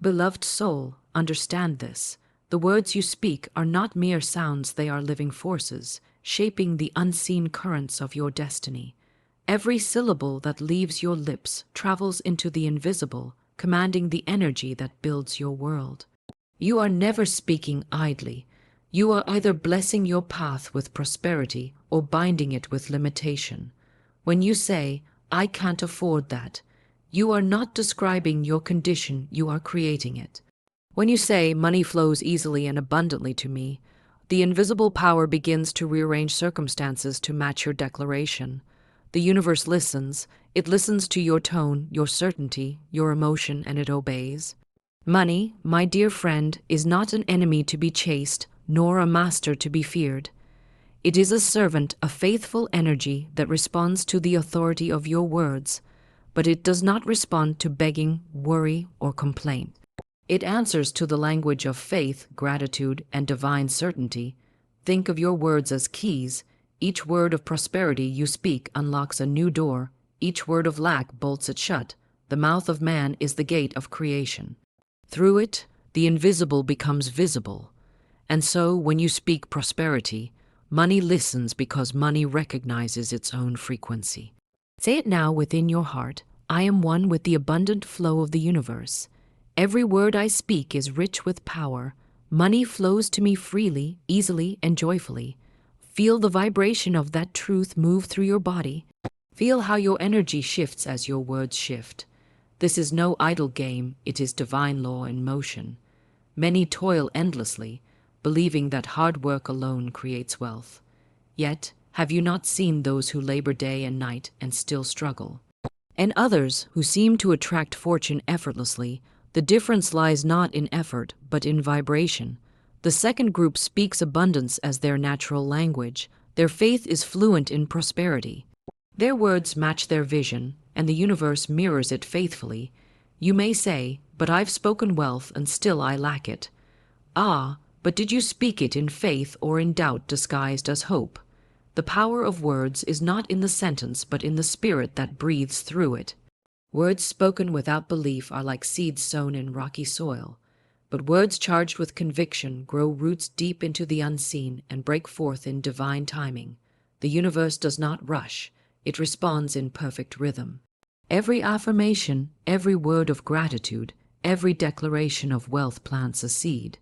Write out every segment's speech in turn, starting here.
Beloved soul, understand this. The words you speak are not mere sounds, they are living forces, shaping the unseen currents of your destiny. Every syllable that leaves your lips travels into the invisible, commanding the energy that builds your world. You are never speaking idly. You are either blessing your path with prosperity or binding it with limitation. When you say, "I can't afford that," you are not describing your condition, you are creating it. When you say, "Money flows easily and abundantly to me," the invisible power begins to rearrange circumstances to match your declaration. The universe listens. It listens to your tone, your certainty, your emotion, and it obeys. Money, my dear friend, is not an enemy to be chased, nor a master to be feared. It is a servant, a faithful energy that responds to the authority of your words, but it does not respond to begging, worry, or complaint. It answers to the language of faith, gratitude, and divine certainty. Think of your words as keys. Each word of prosperity you speak unlocks a new door. Each word of lack bolts it shut. The mouth of man is the gate of creation. Through it, the invisible becomes visible. And so, when you speak prosperity, money listens because money recognizes its own frequency. Say it now within your heart. I am one with the abundant flow of the universe. Every word I speak is rich with power. Money flows to me freely, easily, and joyfully. Feel the vibration of that truth move through your body. Feel how your energy shifts as your words shift. This is no idle game, it is divine law in motion. Many toil endlessly, believing that hard work alone creates wealth. Yet, have you not seen those who labor day and night and still struggle? And others who seem to attract fortune effortlessly. The difference lies not in effort, but in vibration. The second group speaks abundance as their natural language. Their faith is fluent in prosperity. Their words match their vision, and the universe mirrors it faithfully. You may say, "But I've spoken wealth, and still I lack it." Ah, but did you speak it in faith or in doubt disguised as hope? The power of words is not in the sentence, but in the spirit that breathes through it. Words spoken without belief are like seeds sown in rocky soil, but words charged with conviction grow roots deep into the unseen and break forth in divine timing. The universe does not rush, it responds in perfect rhythm. Every affirmation, every word of gratitude, every declaration of wealth plants a seed.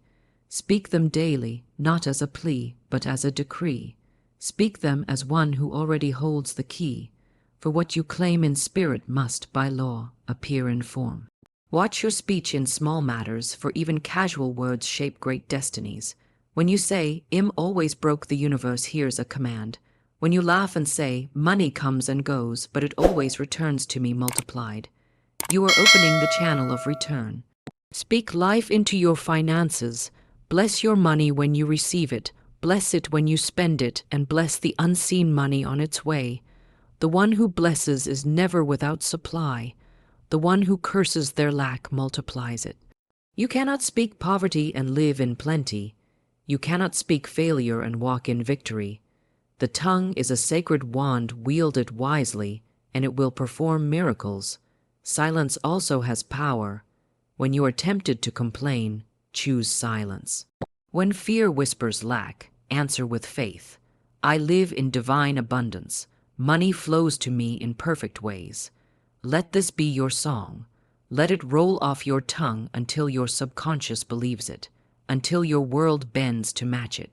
Speak them daily, not as a plea, but as a decree. Speak them as one who already holds the key. For what you claim in spirit must, by law, appear in form. Watch your speech in small matters, for even casual words shape great destinies. When you say, "Im always broke the universe," here's a command. When you laugh and say, "Money comes and goes, but it always returns to me multiplied," you are opening the channel of return. Speak life into your finances. Bless your money when you receive it. Bless it when you spend it, and bless the unseen money on its way. The one who blesses is never without supply. The one who curses their lack multiplies it. You cannot speak poverty and live in plenty. You cannot speak failure and walk in victory. The tongue is a sacred wand, wield it wisely, and it will perform miracles. Silence also has power. When you are tempted to complain, choose silence. When fear whispers lack, answer with faith. I live in divine abundance. Money flows to me in perfect ways. Let this be your song. Let it roll off your tongue until your subconscious believes it, until your world bends to match it.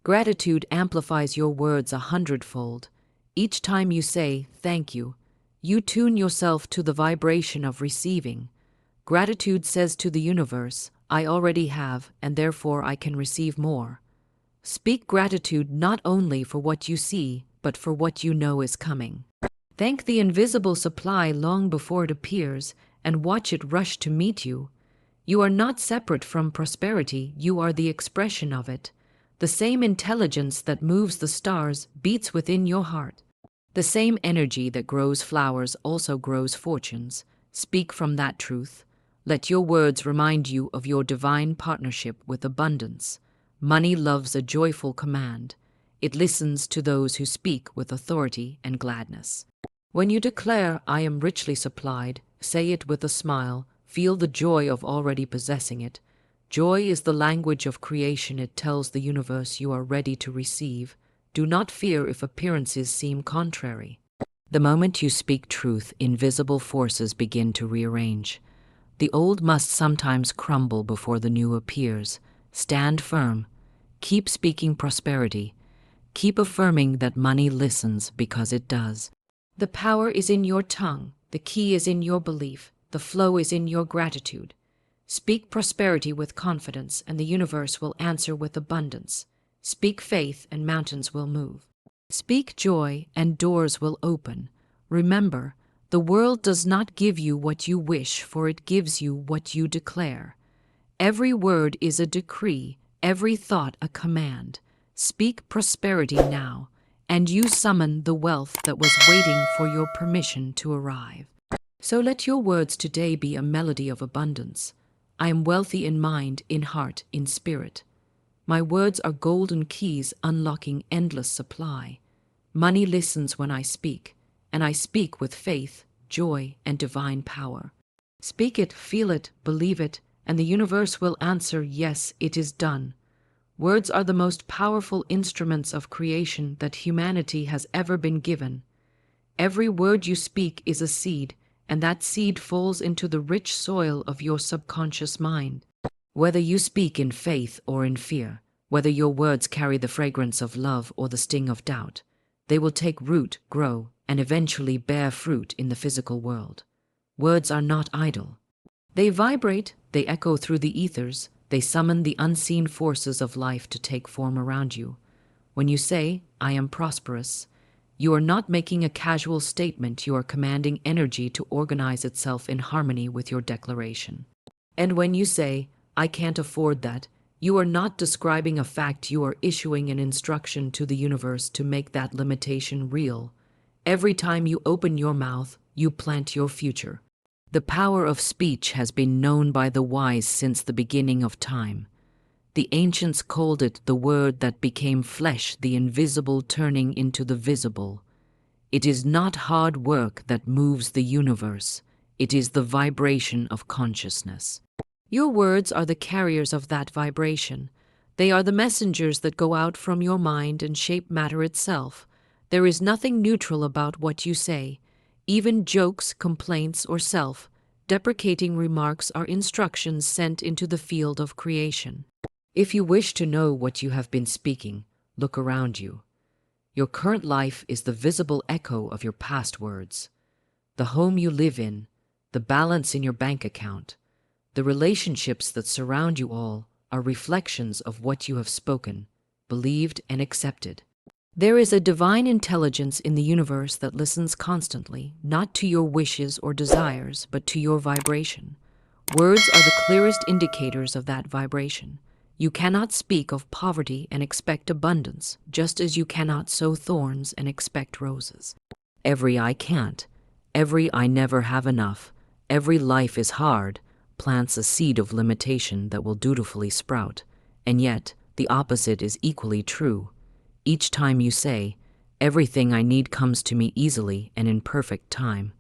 Gratitude amplifies your words 100-fold. Each time you say, "Thank you," you tune yourself to the vibration of receiving. Gratitude says to the universe, "I already have, and therefore I can receive more." Speak gratitude not only for what you see, but for what you know is coming. Thank the invisible supply long before it appears, and watch it rush to meet you. You are not separate from prosperity, you are the expression of it. The same intelligence that moves the stars beats within your heart. The same energy that grows flowers also grows fortunes. Speak from that truth. Let your words remind you of your divine partnership with abundance. Money loves a joyful command. It listens to those who speak with authority and gladness. When you declare, "I am richly supplied," say it with a smile, Feel the joy of already possessing it. Joy is the language of creation. It tells the universe you are ready to receive. Do not fear if appearances seem contrary. The moment you speak truth, invisible forces begin to rearrange. The old must sometimes crumble before the new appears. Stand firm. Keep speaking prosperity. Keep affirming that money listens because it does. The power is in your tongue. The key is in your belief. The flow is in your gratitude. Speak prosperity with confidence, and the universe will answer with abundance. Speak faith, and mountains will move. Speak joy, and doors will open. Remember, the world does not give you what you wish, for it gives you what you declare. Every word is a decree, every thought a command. Speak prosperity now, and you summon the wealth that was waiting for your permission to arrive. So let your words today be a melody of abundance. I am wealthy in mind, in heart, in spirit. My words are golden keys unlocking endless supply. Money listens when I speak, and I speak with faith, joy, and divine power. Speak it, feel it, believe it, and the universe will answer, yes, it is done. Words are the most powerful instruments of creation that humanity has ever been given. Every word you speak is a seed, and that seed falls into the rich soil of your subconscious mind. Whether you speak in faith or in fear, whether your words carry the fragrance of love or the sting of doubt, they will take root, grow, and eventually bear fruit in the physical world. Words are not idle. They vibrate, they echo through the ethers, they summon the unseen forces of life to take form around you. When you say, I am prosperous, you are not making a casual statement, you are commanding energy to organize itself in harmony with your declaration. And when you say, I can't afford that, you are not describing a fact, you are issuing an instruction to the universe to make that limitation real. Every time you open your mouth, you plant your future. The power of speech has been known by the wise since the beginning of time. The ancients called it the word that became flesh, the invisible turning into the visible. It is not hard work that moves the universe. It is the vibration of consciousness. Your words are the carriers of that vibration. They are the messengers that go out from your mind and shape matter itself. There is nothing neutral about what you say. Even jokes, complaints, or self-deprecating remarks are instructions sent into the field of creation. If you wish to know what you have been speaking, look around you. Your current life is the visible echo of your past words. The home you live in, the balance in your bank account, the relationships that surround you all are reflections of what you have spoken, believed, and accepted. There is a divine intelligence in the universe that listens constantly, not to your wishes or desires, but to your vibration. Words are the clearest indicators of that vibration. You cannot speak of poverty and expect abundance, just as you cannot sow thorns and expect roses. Every I can't, every I never have enough, every life is hard, plants a seed of limitation that will dutifully sprout. And yet, the opposite is equally true. Each time you say, everything I need comes to me easily and in perfect time,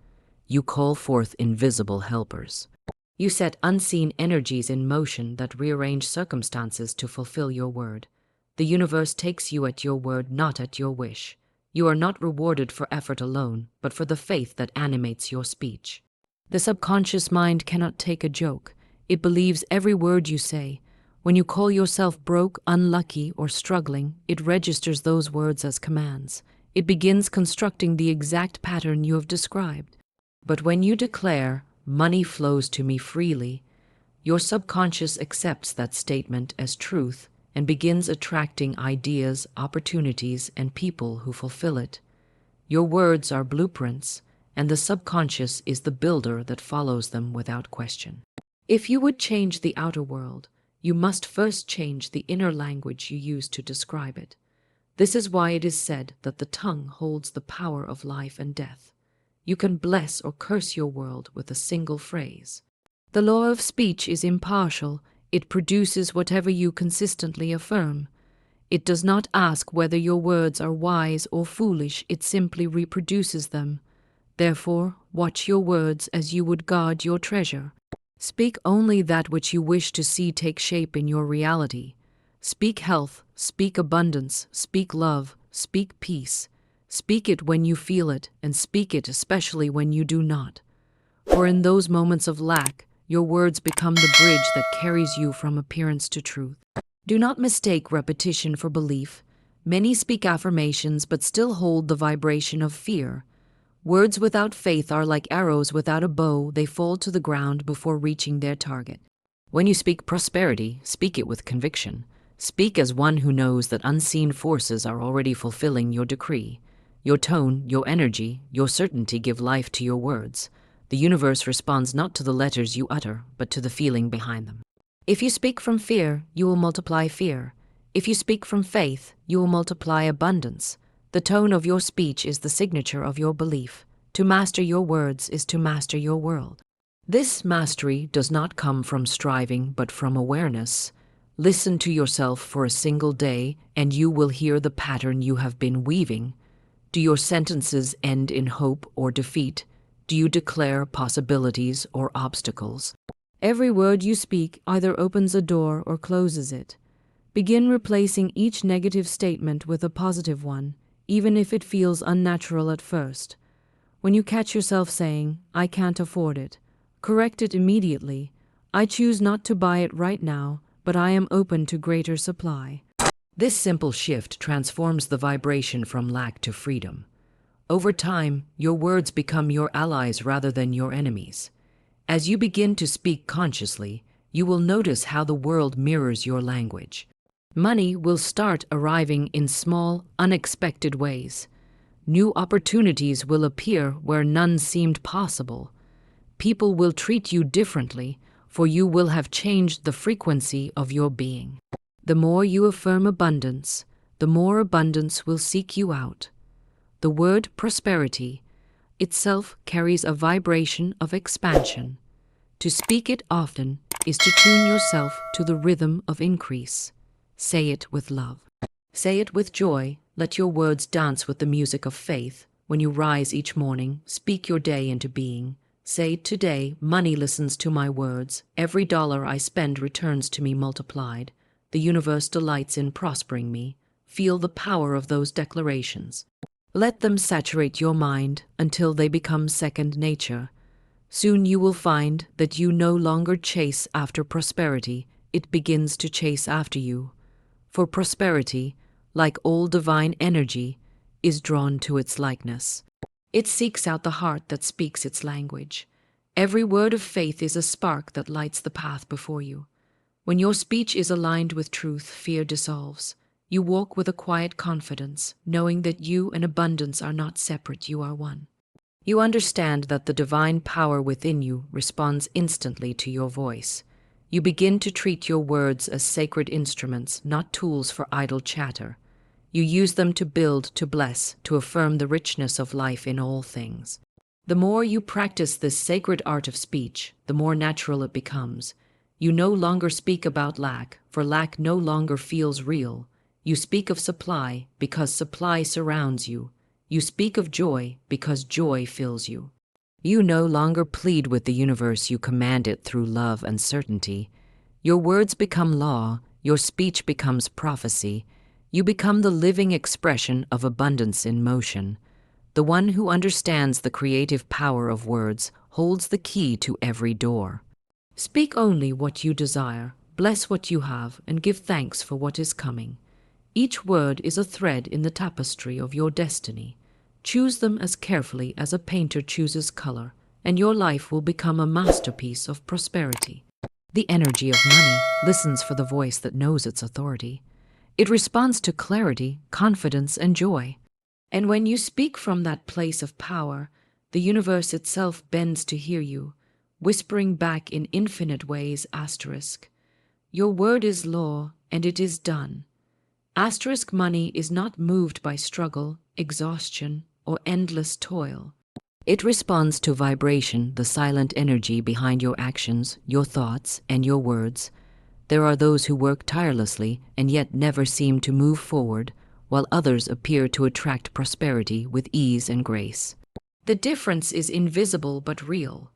you call forth invisible helpers. You set unseen energies in motion that rearrange circumstances to fulfill your word. The universe takes you at your word, not at your wish. You are not rewarded for effort alone, but for the faith that animates your speech. The subconscious mind cannot take a joke. It believes every word you say. When you call yourself broke, unlucky, or struggling, it registers those words as commands. It begins constructing the exact pattern you have described. But when you declare, money flows to me freely, your subconscious accepts that statement as truth and begins attracting ideas, opportunities, and people who fulfill it. Your words are blueprints, and the subconscious is the builder that follows them without question. If you would change the outer world, you must first change the inner language you use to describe it. This is why it is said that the tongue holds the power of life and death. You can bless or curse your world with a single phrase. The law of speech is impartial. It produces whatever you consistently affirm. It does not ask whether your words are wise or foolish. It simply reproduces them. Therefore, watch your words as you would guard your treasure. Speak only that which you wish to see take shape in your reality. Speak health, speak abundance, speak love, speak peace. Speak it when you feel it, and speak it especially when you do not. For in those moments of lack, your words become the bridge that carries you from appearance to truth. Do not mistake repetition for belief. Many speak affirmations but still hold the vibration of fear. Words without faith are like arrows without a bow, they fall to the ground before reaching their target. When you speak prosperity, speak it with conviction. Speak as one who knows that unseen forces are already fulfilling your decree. Your tone, your energy, your certainty give life to your words. The universe responds not to the letters you utter, but to the feeling behind them. If you speak from fear, you will multiply fear. If you speak from faith, you will multiply abundance. The tone of your speech is the signature of your belief. To master your words is to master your world. This mastery does not come from striving, but from awareness. Listen to yourself for a single day, and you will hear the pattern you have been weaving. Do your sentences end in hope or defeat? Do you declare possibilities or obstacles? Every word you speak either opens a door or closes it. Begin replacing each negative statement with a positive one, even if it feels unnatural at first. When you catch yourself saying, "I can't afford it," correct it immediately. "I choose not to buy it right now, but I am open to greater supply." This simple shift transforms the vibration from lack to freedom. Over time, your words become your allies rather than your enemies. As you begin to speak consciously, you will notice how the world mirrors your language. Money will start arriving in small, unexpected ways. New opportunities will appear where none seemed possible. People will treat you differently, for you will have changed the frequency of your being. The more you affirm abundance, the more abundance will seek you out. The word prosperity itself carries a vibration of expansion. To speak it often is to tune yourself to the rhythm of increase. Say it with love. Say it with joy. Let your words dance with the music of faith. When you rise each morning, speak your day into being. Say, "Today, money listens to my words. Every dollar I spend returns to me multiplied. The universe delights in prospering me." Feel the power of those declarations. Let them saturate your mind until they become second nature. Soon you will find that you no longer chase after prosperity, it begins to chase after you. For prosperity, like all divine energy, is drawn to its likeness. It seeks out the heart that speaks its language. Every word of faith is a spark that lights the path before you. When your speech is aligned with truth, fear dissolves. You walk with a quiet confidence, knowing that you and abundance are not separate, you are one. You understand that the divine power within you responds instantly to your voice. You begin to treat your words as sacred instruments, not tools for idle chatter. You use them to build, to bless, to affirm the richness of life in all things. The more you practice this sacred art of speech, the more natural it becomes. You no longer speak about lack, for lack no longer feels real. You speak of supply because supply surrounds you. You speak of joy because joy fills you. You no longer plead with the universe, you command it through love and certainty. Your words become law, your speech becomes prophecy. You become the living expression of abundance in motion. The one who understands the creative power of words holds the key to every door. Speak only what you desire, bless what you have, and give thanks for what is coming. Each word is a thread in the tapestry of your destiny. Choose them as carefully as a painter chooses color, and your life will become a masterpiece of prosperity. The energy of money listens for the voice that knows its authority. It responds to clarity, confidence, and joy. And when you speak from that place of power, the universe itself bends to hear you, whispering back in infinite ways, asterisk. Your word is law, and it is done. Asterisk money is not moved by struggle, exhaustion, or endless toil. It responds to vibration, the silent energy behind your actions, your thoughts, and your words. There are those who work tirelessly and yet never seem to move forward, while others appear to attract prosperity with ease and grace. The difference is invisible but real.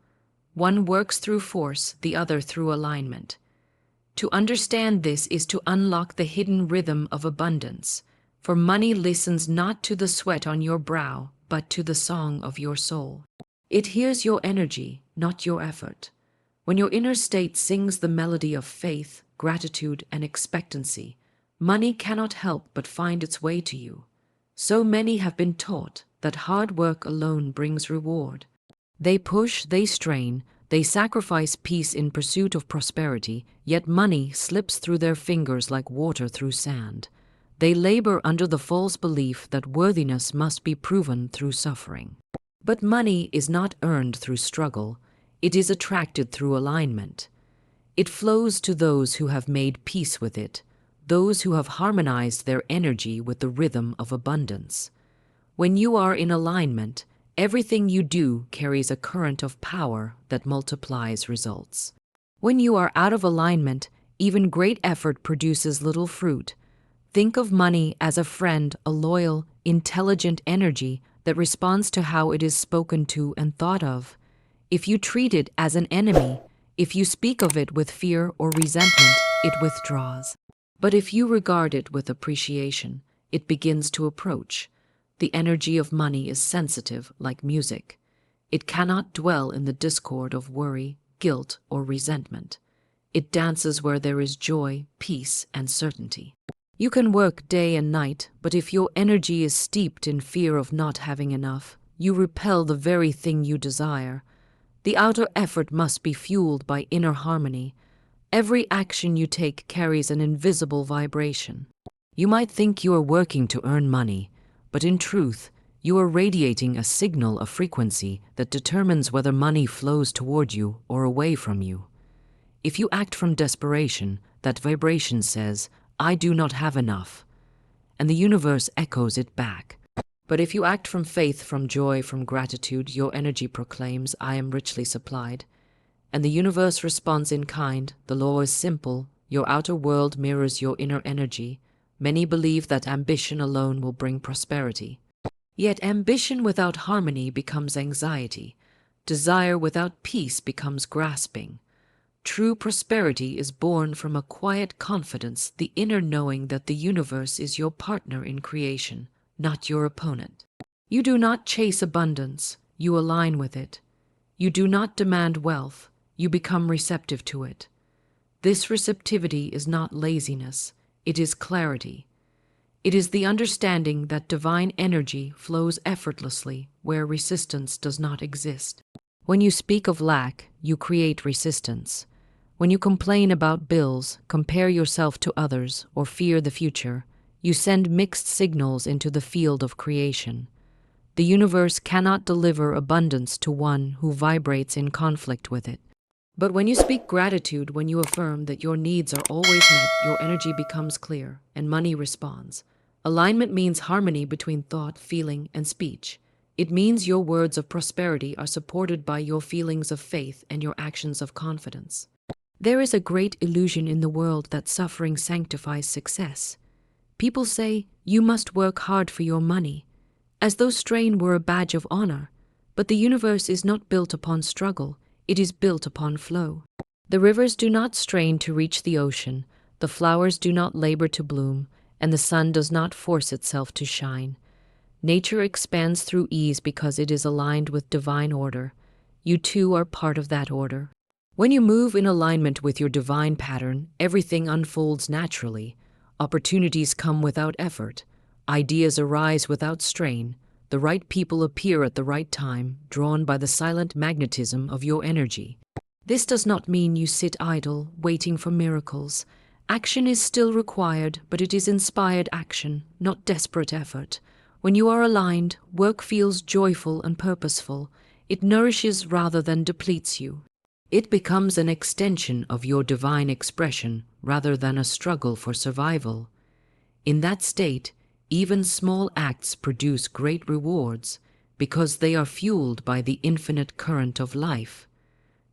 One works through force, the other through alignment. To understand this is to unlock the hidden rhythm of abundance, for money listens not to the sweat on your brow, but to the song of your soul. It hears your energy, not your effort. When your inner state sings the melody of faith, gratitude, and expectancy, money cannot help but find its way to you. So many have been taught that hard work alone brings reward. They push, they strain, they sacrifice peace in pursuit of prosperity, yet money slips through their fingers like water through sand. They labor under the false belief that worthiness must be proven through suffering. But money is not earned through struggle, it is attracted through alignment. It flows to those who have made peace with it, those who have harmonized their energy with the rhythm of abundance. When you are in alignment, everything you do carries a current of power that multiplies results. When you are out of alignment, even great effort produces little fruit. Think of money as a friend, a loyal, intelligent energy that responds to how it is spoken to and thought of. If you treat it as an enemy, if you speak of it with fear or resentment, it withdraws. But if you regard it with appreciation, it begins to approach. The energy of money is sensitive like music. It cannot dwell in the discord of worry, guilt, or resentment. It dances where there is joy, peace, and certainty. You can work day and night, but if your energy is steeped in fear of not having enough, you repel the very thing you desire. The outer effort must be fueled by inner harmony. Every action you take carries an invisible vibration. You might think you are working to earn money, but in truth, you are radiating a signal of frequency that determines whether money flows toward you or away from you. If you act from desperation, that vibration says, "I do not have enough," and the universe echoes it back. But if you act from faith, from joy, from gratitude, your energy proclaims, "I am richly supplied," and the universe responds in kind. The law is simple. Your outer world mirrors your inner energy. Many believe that ambition alone will bring prosperity. Yet ambition without harmony becomes anxiety. Desire without peace becomes grasping. True prosperity is born from a quiet confidence, the inner knowing that the universe is your partner in creation, not your opponent. You do not chase abundance, you align with it. You do not demand wealth, you become receptive to it. This receptivity is not laziness, it is clarity. It is the understanding that divine energy flows effortlessly where resistance does not exist. When you speak of lack, you create resistance. When you complain about bills, compare yourself to others, or fear the future, you send mixed signals into the field of creation. The universe cannot deliver abundance to one who vibrates in conflict with it. But when you speak gratitude, when you affirm that your needs are always met, your energy becomes clear, and money responds. Alignment means harmony between thought, feeling, and speech. It means your words of prosperity are supported by your feelings of faith and your actions of confidence. There is a great illusion in the world that suffering sanctifies success. People say, "You must work hard for your money," as though strain were a badge of honor. But the universe is not built upon struggle. It is built upon flow. The rivers do not strain to reach the ocean, the flowers do not labor to bloom, and the sun does not force itself to shine. Nature expands through ease because it is aligned with divine order. You too are part of that order. When you move in alignment with your divine pattern, everything unfolds naturally. Opportunities come without effort. Ideas arise without strain. The right people appear at the right time, drawn by the silent magnetism of your energy. This does not mean you sit idle, waiting for miracles. Action is still required, but it is inspired action, not desperate effort. When you are aligned, work feels joyful and purposeful. It nourishes rather than depletes you. It becomes an extension of your divine expression rather than a struggle for survival. In that state, even small acts produce great rewards because they are fueled by the infinite current of life.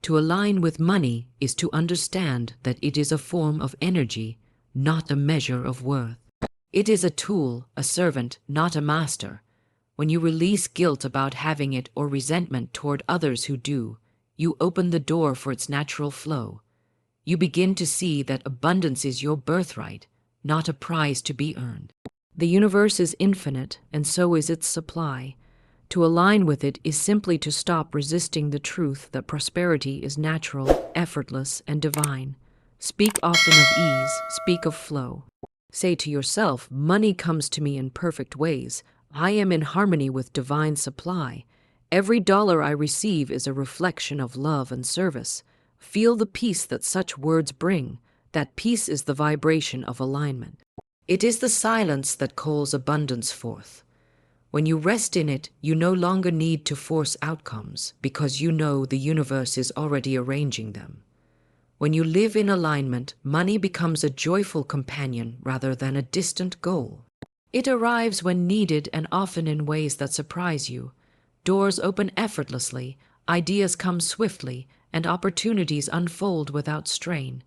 To align with money is to understand that it is a form of energy, not a measure of worth. It is a tool, a servant, not a master. When you release guilt about having it or resentment toward others who do, you open the door for its natural flow. You begin to see that abundance is your birthright, not a prize to be earned. The universe is infinite, and so is its supply. To align with it is simply to stop resisting the truth that prosperity is natural, effortless, and divine. Speak often of ease, speak of flow. Say to yourself, money comes to me in perfect ways. I am in harmony with divine supply. Every dollar I receive is a reflection of love and service. Feel the peace that such words bring. That peace is the vibration of alignment. It is the silence that calls abundance forth. When you rest in it, you no longer need to force outcomes because you know the universe is already arranging them. When you live in alignment, money becomes a joyful companion rather than a distant goal. It arrives when needed and often in ways that surprise you. Doors open effortlessly, ideas come swiftly, and opportunities unfold without strain.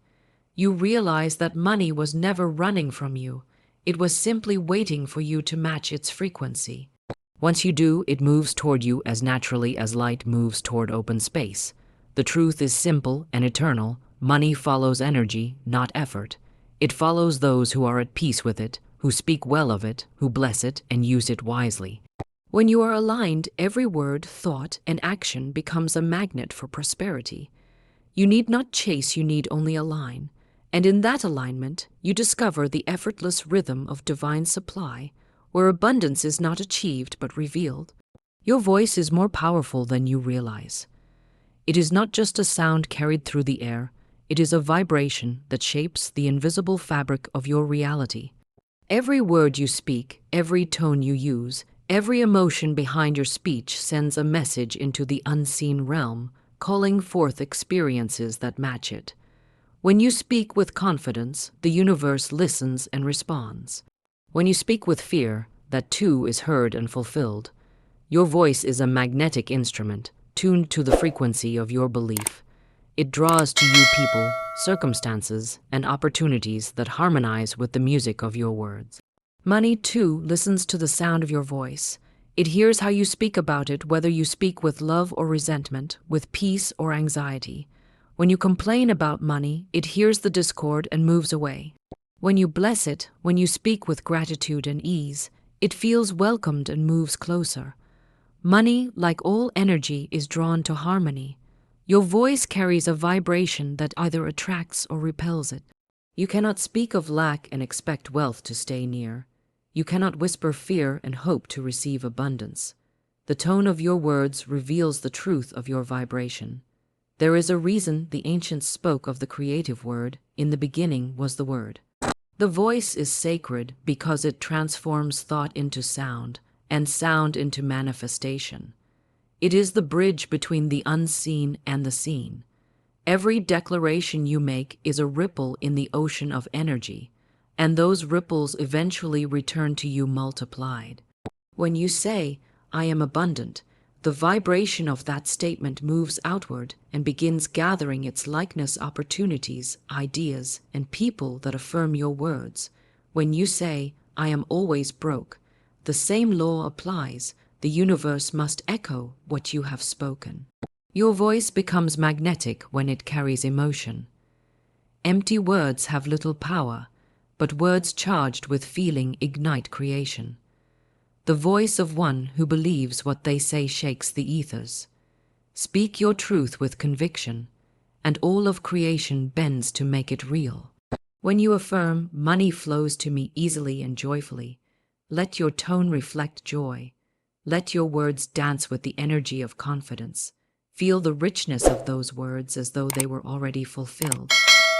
You realize that money was never running from you. It was simply waiting for you to match its frequency. Once you do, it moves toward you as naturally as light moves toward open space. The truth is simple and eternal. Money follows energy, not effort. It follows those who are at peace with it, who speak well of it, who bless it and use it wisely. When you are aligned, every word, thought, and action becomes a magnet for prosperity. You need not chase, you need only align. And in that alignment, you discover the effortless rhythm of divine supply, where abundance is not achieved but revealed. Your voice is more powerful than you realize. It is not just a sound carried through the air, it is a vibration that shapes the invisible fabric of your reality. Every word you speak, every tone you use, every emotion behind your speech sends a message into the unseen realm, calling forth experiences that match it. When you speak with confidence, the universe listens and responds. When you speak with fear, that too is heard and fulfilled. Your voice is a magnetic instrument, tuned to the frequency of your belief. It draws to you people, circumstances, and opportunities that harmonize with the music of your words. Money, too, listens to the sound of your voice. It hears how you speak about it, whether you speak with love or resentment, with peace or anxiety. When you complain about money, it hears the discord and moves away. When you bless it, when you speak with gratitude and ease, it feels welcomed and moves closer. Money, like all energy, is drawn to harmony. Your voice carries a vibration that either attracts or repels it. You cannot speak of lack and expect wealth to stay near. You cannot whisper fear and hope to receive abundance. The tone of your words reveals the truth of your vibration. There is a reason the ancients spoke of the creative word. In the beginning was the word. The voice is sacred because it transforms thought into sound and sound into manifestation. It is the bridge between the unseen and the seen. Every declaration you make is a ripple in the ocean of energy, and those ripples eventually return to you multiplied. When you say, "I am abundant," the vibration of that statement moves outward and begins gathering its likeness opportunities, ideas, and people that affirm your words. When you say, "I am always broke," the same law applies. The universe must echo what you have spoken. Your voice becomes magnetic when it carries emotion. Empty words have little power, but words charged with feeling ignite creation. The voice of one who believes what they say shakes the ethers. Speak your truth with conviction, and all of creation bends to make it real. When you affirm, "Money flows to me easily and joyfully," let your tone reflect joy. Let your words dance with the energy of confidence. Feel the richness of those words as though they were already fulfilled.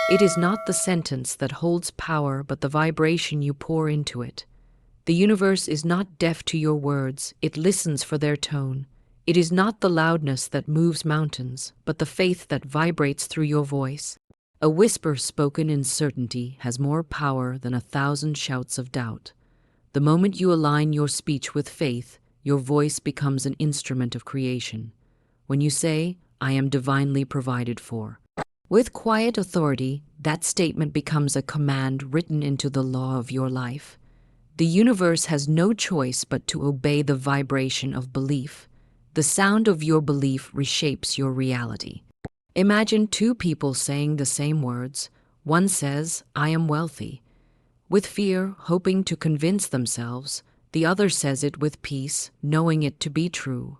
It is not the sentence that holds power, but the vibration you pour into it. The universe is not deaf to your words, it listens for their tone. It is not the loudness that moves mountains, but the faith that vibrates through your voice. A whisper spoken in certainty has more power than 1,000 shouts of doubt. The moment you align your speech with faith, your voice becomes an instrument of creation. When you say, "I am divinely provided for," with quiet authority, that statement becomes a command written into the law of your life. The universe has no choice but to obey the vibration of belief. The sound of your belief reshapes your reality. Imagine two people saying the same words. One says, "I am wealthy," with fear, hoping to convince themselves. The other says it with peace, knowing it to be true.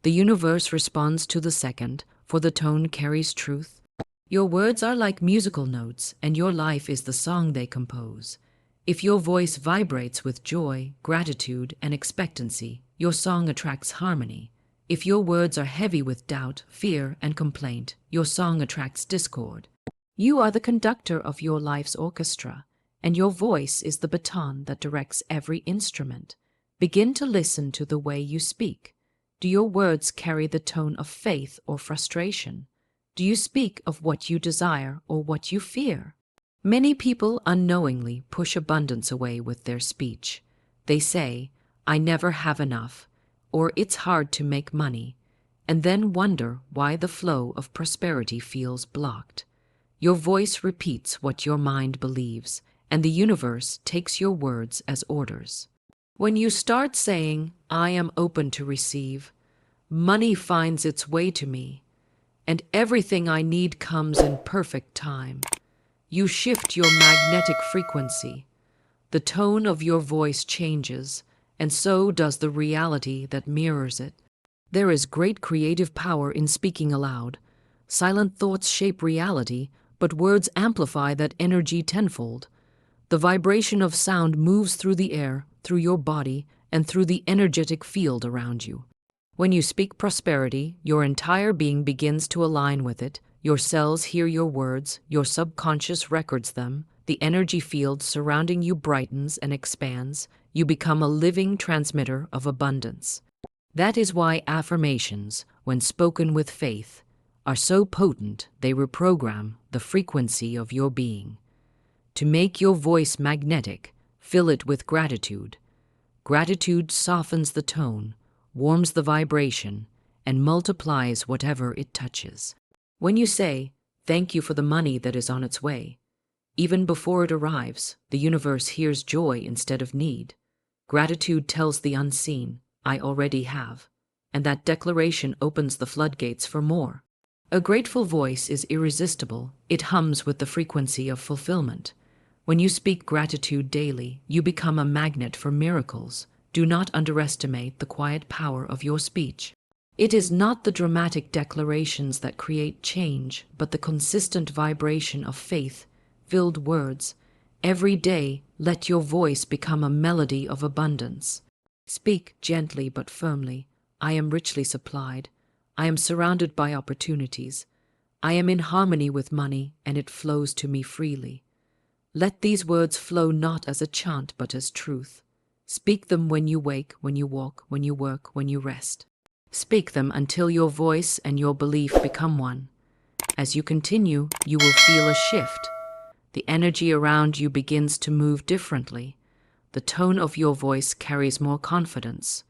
The universe responds to the second, for the tone carries truth. Your words are like musical notes, and your life is the song they compose. If your voice vibrates with joy, gratitude, and expectancy, your song attracts harmony. If your words are heavy with doubt, fear, and complaint, your song attracts discord. You are the conductor of your life's orchestra, and your voice is the baton that directs every instrument. Begin to listen to the way you speak. Do your words carry the tone of faith or frustration? Do you speak of what you desire or what you fear? Many people unknowingly push abundance away with their speech. They say, "I never have enough," or "it's hard to make money," and then wonder why the flow of prosperity feels blocked. Your voice repeats what your mind believes, and the universe takes your words as orders. When you start saying, "I am open to receive," money finds its way to me, and everything I need comes in perfect time, you shift your magnetic frequency. The tone of your voice changes, and so does the reality that mirrors it. There is great creative power in speaking aloud. Silent thoughts shape reality, but words amplify that energy tenfold. The vibration of sound moves through the air, through your body, and through the energetic field around you. When you speak prosperity, your entire being begins to align with it. Your cells hear your words, your subconscious records them, the energy field surrounding you brightens and expands. You become a living transmitter of abundance. That is why affirmations, when spoken with faith, are so potent they reprogram the frequency of your being. To make your voice magnetic, fill it with gratitude. Gratitude softens the tone, warms the vibration, and multiplies whatever it touches. When you say, "Thank you for the money that is on its way," even before it arrives, the universe hears joy instead of need. Gratitude tells the unseen, "I already have," and that declaration opens the floodgates for more. A grateful voice is irresistible. It hums with the frequency of fulfillment. When you speak gratitude daily, you become a magnet for miracles. Do not underestimate the quiet power of your speech. It is not the dramatic declarations that create change, but the consistent vibration of faith-filled words. Every day, let your voice become a melody of abundance. Speak gently but firmly. "I am richly supplied. I am surrounded by opportunities. I am in harmony with money, and it flows to me freely." Let these words flow not as a chant but as truth. Speak them when you wake, when you walk, when you work, when you rest. Speak them until your voice and your belief become one. As you continue, you will feel a shift. The energy around you begins to move differently. The tone of your voice carries more confidence.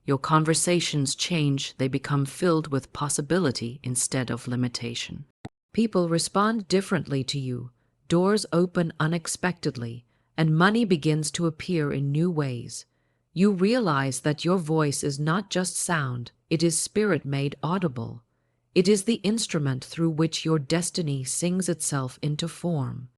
Your conversations change, they become filled with possibility instead of limitation. People respond differently to you. Doors open unexpectedly, and money begins to appear in new ways. You realize that your voice is not just sound, it is spirit made audible. It is the instrument through which your destiny sings itself into form.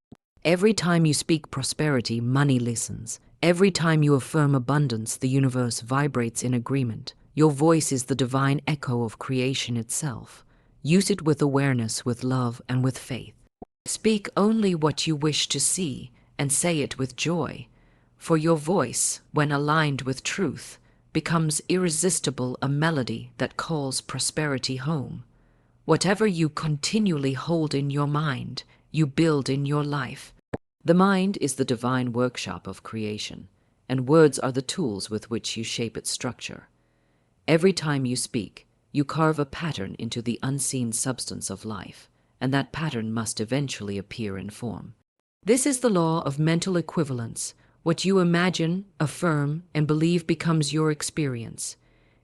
Every time you speak prosperity, money listens. Every time you affirm abundance, the universe vibrates in agreement. Your voice is the divine echo of creation itself. Use it with awareness, with love, and with faith. Speak only what you wish to see, and say it with joy. For your voice, when aligned with truth, becomes irresistible, a melody that calls prosperity home. Whatever you continually hold in your mind, you build in your life. The mind is the divine workshop of creation, and words are the tools with which you shape its structure. Every time you speak, you carve a pattern into the unseen substance of life, and that pattern must eventually appear in form. This is the law of mental equivalence. What you imagine, affirm, and believe becomes your experience.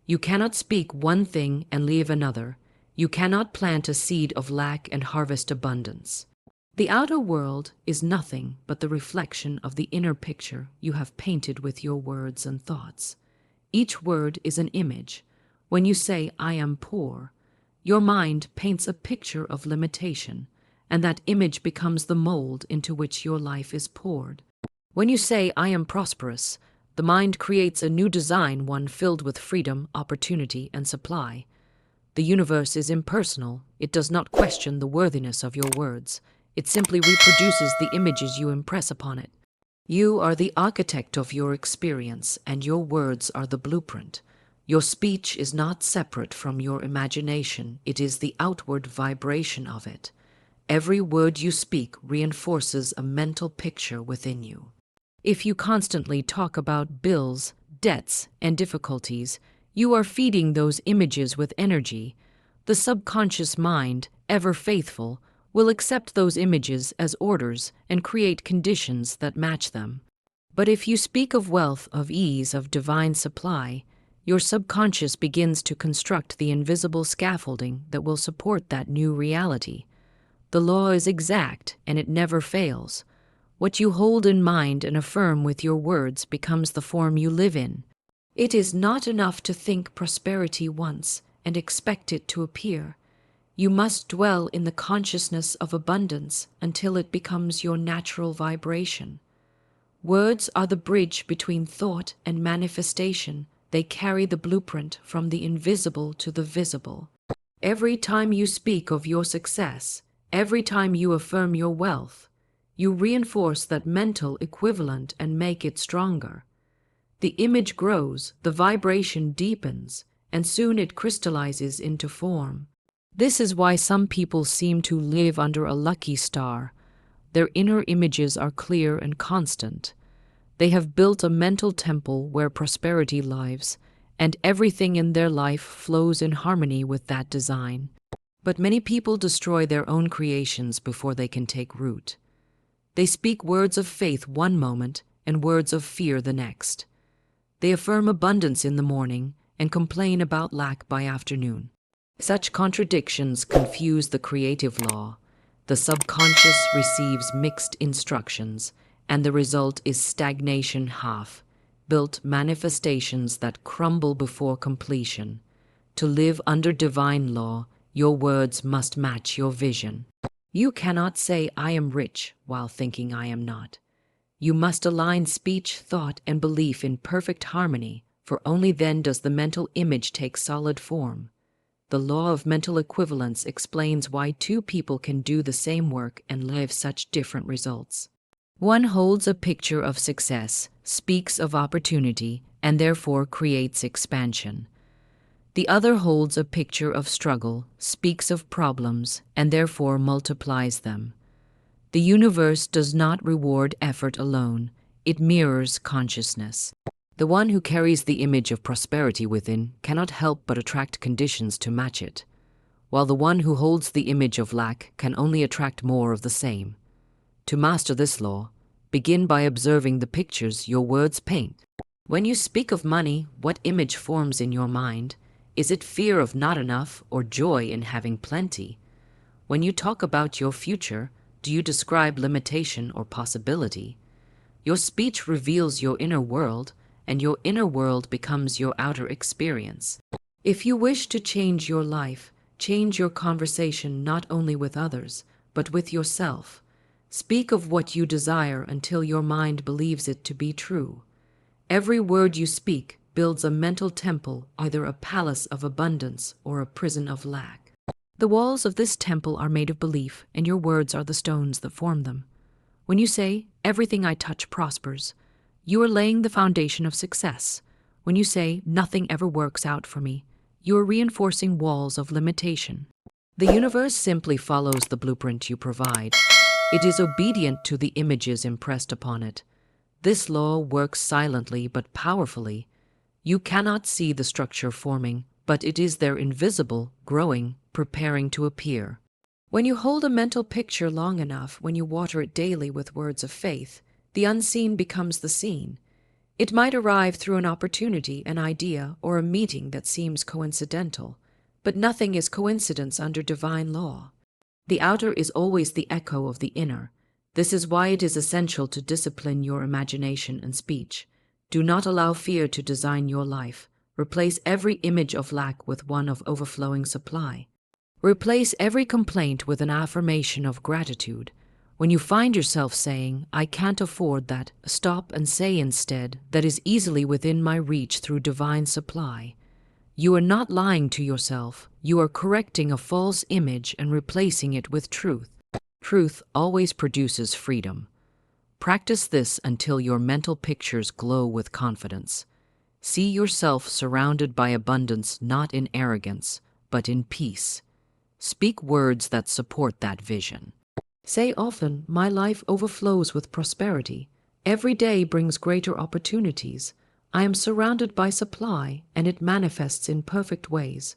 You cannot speak one thing and leave another. You cannot plant a seed of lack and harvest abundance. The outer world is nothing but the reflection of the inner picture you have painted with your words and thoughts. Each word is an image. When you say, I am poor, your mind paints a picture of limitation, and that image becomes the mold into which your life is poured. When you say, I am prosperous, the mind creates a new design, one filled with freedom, opportunity, and supply. The universe is impersonal. It does not question the worthiness of your words. It simply reproduces the images you impress upon it. You are the architect of your experience, and your words are the blueprint. Your speech is not separate from your imagination. It is the outward vibration of it. Every word you speak reinforces a mental picture within you. If you constantly talk about bills, debts, and difficulties, you are feeding those images with energy. The subconscious mind, ever faithful, will accept those images as orders and create conditions that match them. But if you speak of wealth, of ease, of divine supply, your subconscious begins to construct the invisible scaffolding that will support that new reality. The law is exact, and it never fails. What you hold in mind and affirm with your words becomes the form you live in. It is not enough to think prosperity once and expect it to appear. You must dwell in the consciousness of abundance until it becomes your natural vibration. Words are the bridge between thought and manifestation. They carry the blueprint from the invisible to the visible. Every time you speak of your success, every time you affirm your wealth, you reinforce that mental equivalent and make it stronger. The image grows, the vibration deepens, and soon it crystallizes into form. This is why some people seem to live under a lucky star. Their inner images are clear and constant. They have built a mental temple where prosperity lives, and everything in their life flows in harmony with that design. But many people destroy their own creations before they can take root. They speak words of faith one moment and words of fear the next. They affirm abundance in the morning and complain about lack by afternoon. Such contradictions confuse the creative law. The subconscious receives mixed instructions, and the result is stagnation, half-built manifestations that crumble before completion. To live under divine law, your words must match your vision. You cannot say, I am rich, while thinking I am not. You must align speech, thought, and belief in perfect harmony, for only then does the mental image take solid form. The law of mental equivalence explains why two people can do the same work and live such different results. One holds a picture of success, speaks of opportunity, and therefore creates expansion. The other holds a picture of struggle, speaks of problems, and therefore multiplies them. The universe does not reward effort alone. It mirrors consciousness. The one who carries the image of prosperity within cannot help but attract conditions to match it, while the one who holds the image of lack can only attract more of the same. To master this law, begin by observing the pictures your words paint. When you speak of money, what image forms in your mind? Is it fear of not enough or joy in having plenty? When you talk about your future, do you describe limitation or possibility? Your speech reveals your inner world, and your inner world becomes your outer experience. If you wish to change your life, change your conversation not only with others, but with yourself. Speak of what you desire until your mind believes it to be true. Every word you speak builds a mental temple, either a palace of abundance or a prison of lack. The walls of this temple are made of belief, and your words are the stones that form them. When you say, everything I touch prospers, you are laying the foundation of success. When you say, nothing ever works out for me, you are reinforcing walls of limitation. The universe simply follows the blueprint you provide. It is obedient to the images impressed upon it. This law works silently but powerfully. You cannot see the structure forming, but it is there invisible, growing, preparing to appear. When you hold a mental picture long enough, when you water it daily with words of faith, the unseen becomes the seen. It might arrive through an opportunity, an idea, or a meeting that seems coincidental, but nothing is coincidence under divine law. The outer is always the echo of the inner. This is why it is essential to discipline your imagination and speech. Do not allow fear to design your life. Replace every image of lack with one of overflowing supply. Replace every complaint with an affirmation of gratitude. When you find yourself saying, "I can't afford that," stop and say instead, "That is easily within my reach through divine supply." You are not lying to yourself. You are correcting a false image and replacing it with truth. Truth always produces freedom. Practice this until your mental pictures glow with confidence. See yourself surrounded by abundance, not in arrogance, but in peace. Speak words that support that vision. Say often, "My life overflows with prosperity. Every day brings greater opportunities. I am surrounded by supply, and it manifests in perfect ways."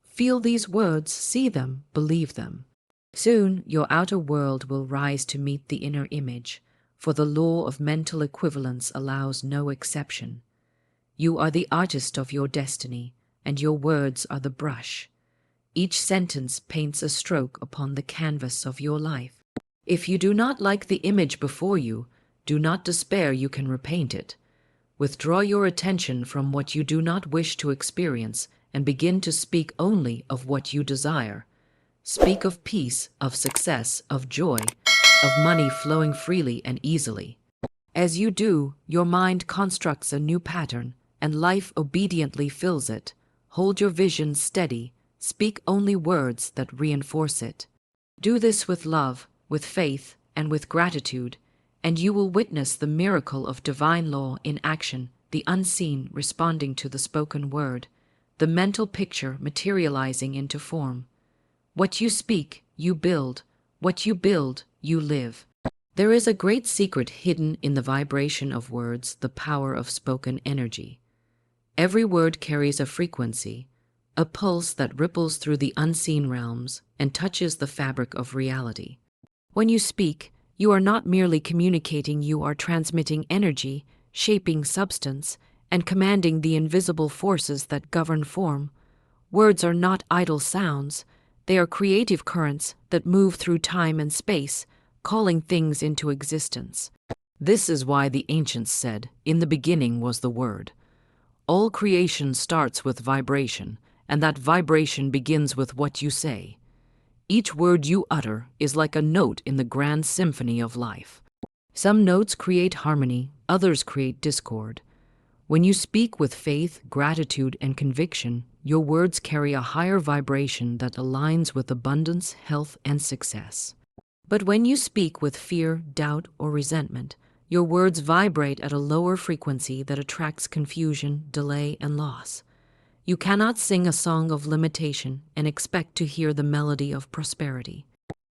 Feel these words, see them, believe them. Soon your outer world will rise to meet the inner image, for the law of mental equivalence allows no exception. You are the artist of your destiny, and your words are the brush. Each sentence paints a stroke upon the canvas of your life. If you do not like the image before you, do not despair, you can repaint it. Withdraw your attention from what you do not wish to experience and begin to speak only of what you desire. Speak of peace, of success, of joy, of money flowing freely and easily. As you do, your mind constructs a new pattern, and life obediently fills it. Hold your vision steady. Speak only words that reinforce it. Do this with love, with faith, and with gratitude, and you will witness the miracle of divine law in action, the unseen responding to the spoken word, the mental picture materializing into form. What you speak, you build. What you build, you live. There is a great secret hidden in the vibration of words, the power of spoken energy. Every word carries a frequency, a pulse that ripples through the unseen realms and touches the fabric of reality. When you speak, you are not merely communicating, you are transmitting energy, shaping substance, and commanding the invisible forces that govern form. Words are not idle sounds. They are creative currents that move through time and space, calling things into existence. This is why the ancients said, "In the beginning was the Word." All creation starts with vibration, and that vibration begins with what you say. Each word you utter is like a note in the grand symphony of life. Some notes create harmony, others create discord. When you speak with faith, gratitude, and conviction, your words carry a higher vibration that aligns with abundance, health, and success. But when you speak with fear, doubt, or resentment, your words vibrate at a lower frequency that attracts confusion, delay, and loss. You cannot sing a song of limitation and expect to hear the melody of prosperity.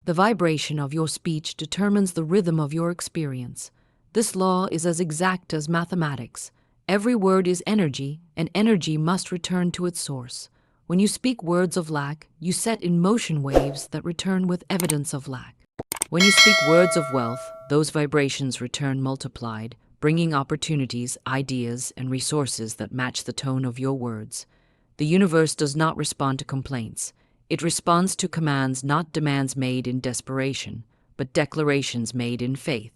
The vibration of your speech determines the rhythm of your experience. This law is as exact as mathematics. Every word is energy, and energy must return to its source. When you speak words of lack, you set in motion waves that return with evidence of lack. When you speak words of wealth, those vibrations return multiplied, bringing opportunities, ideas, and resources that match the tone of your words. The universe does not respond to complaints. It responds to commands, not demands made in desperation, but declarations made in faith.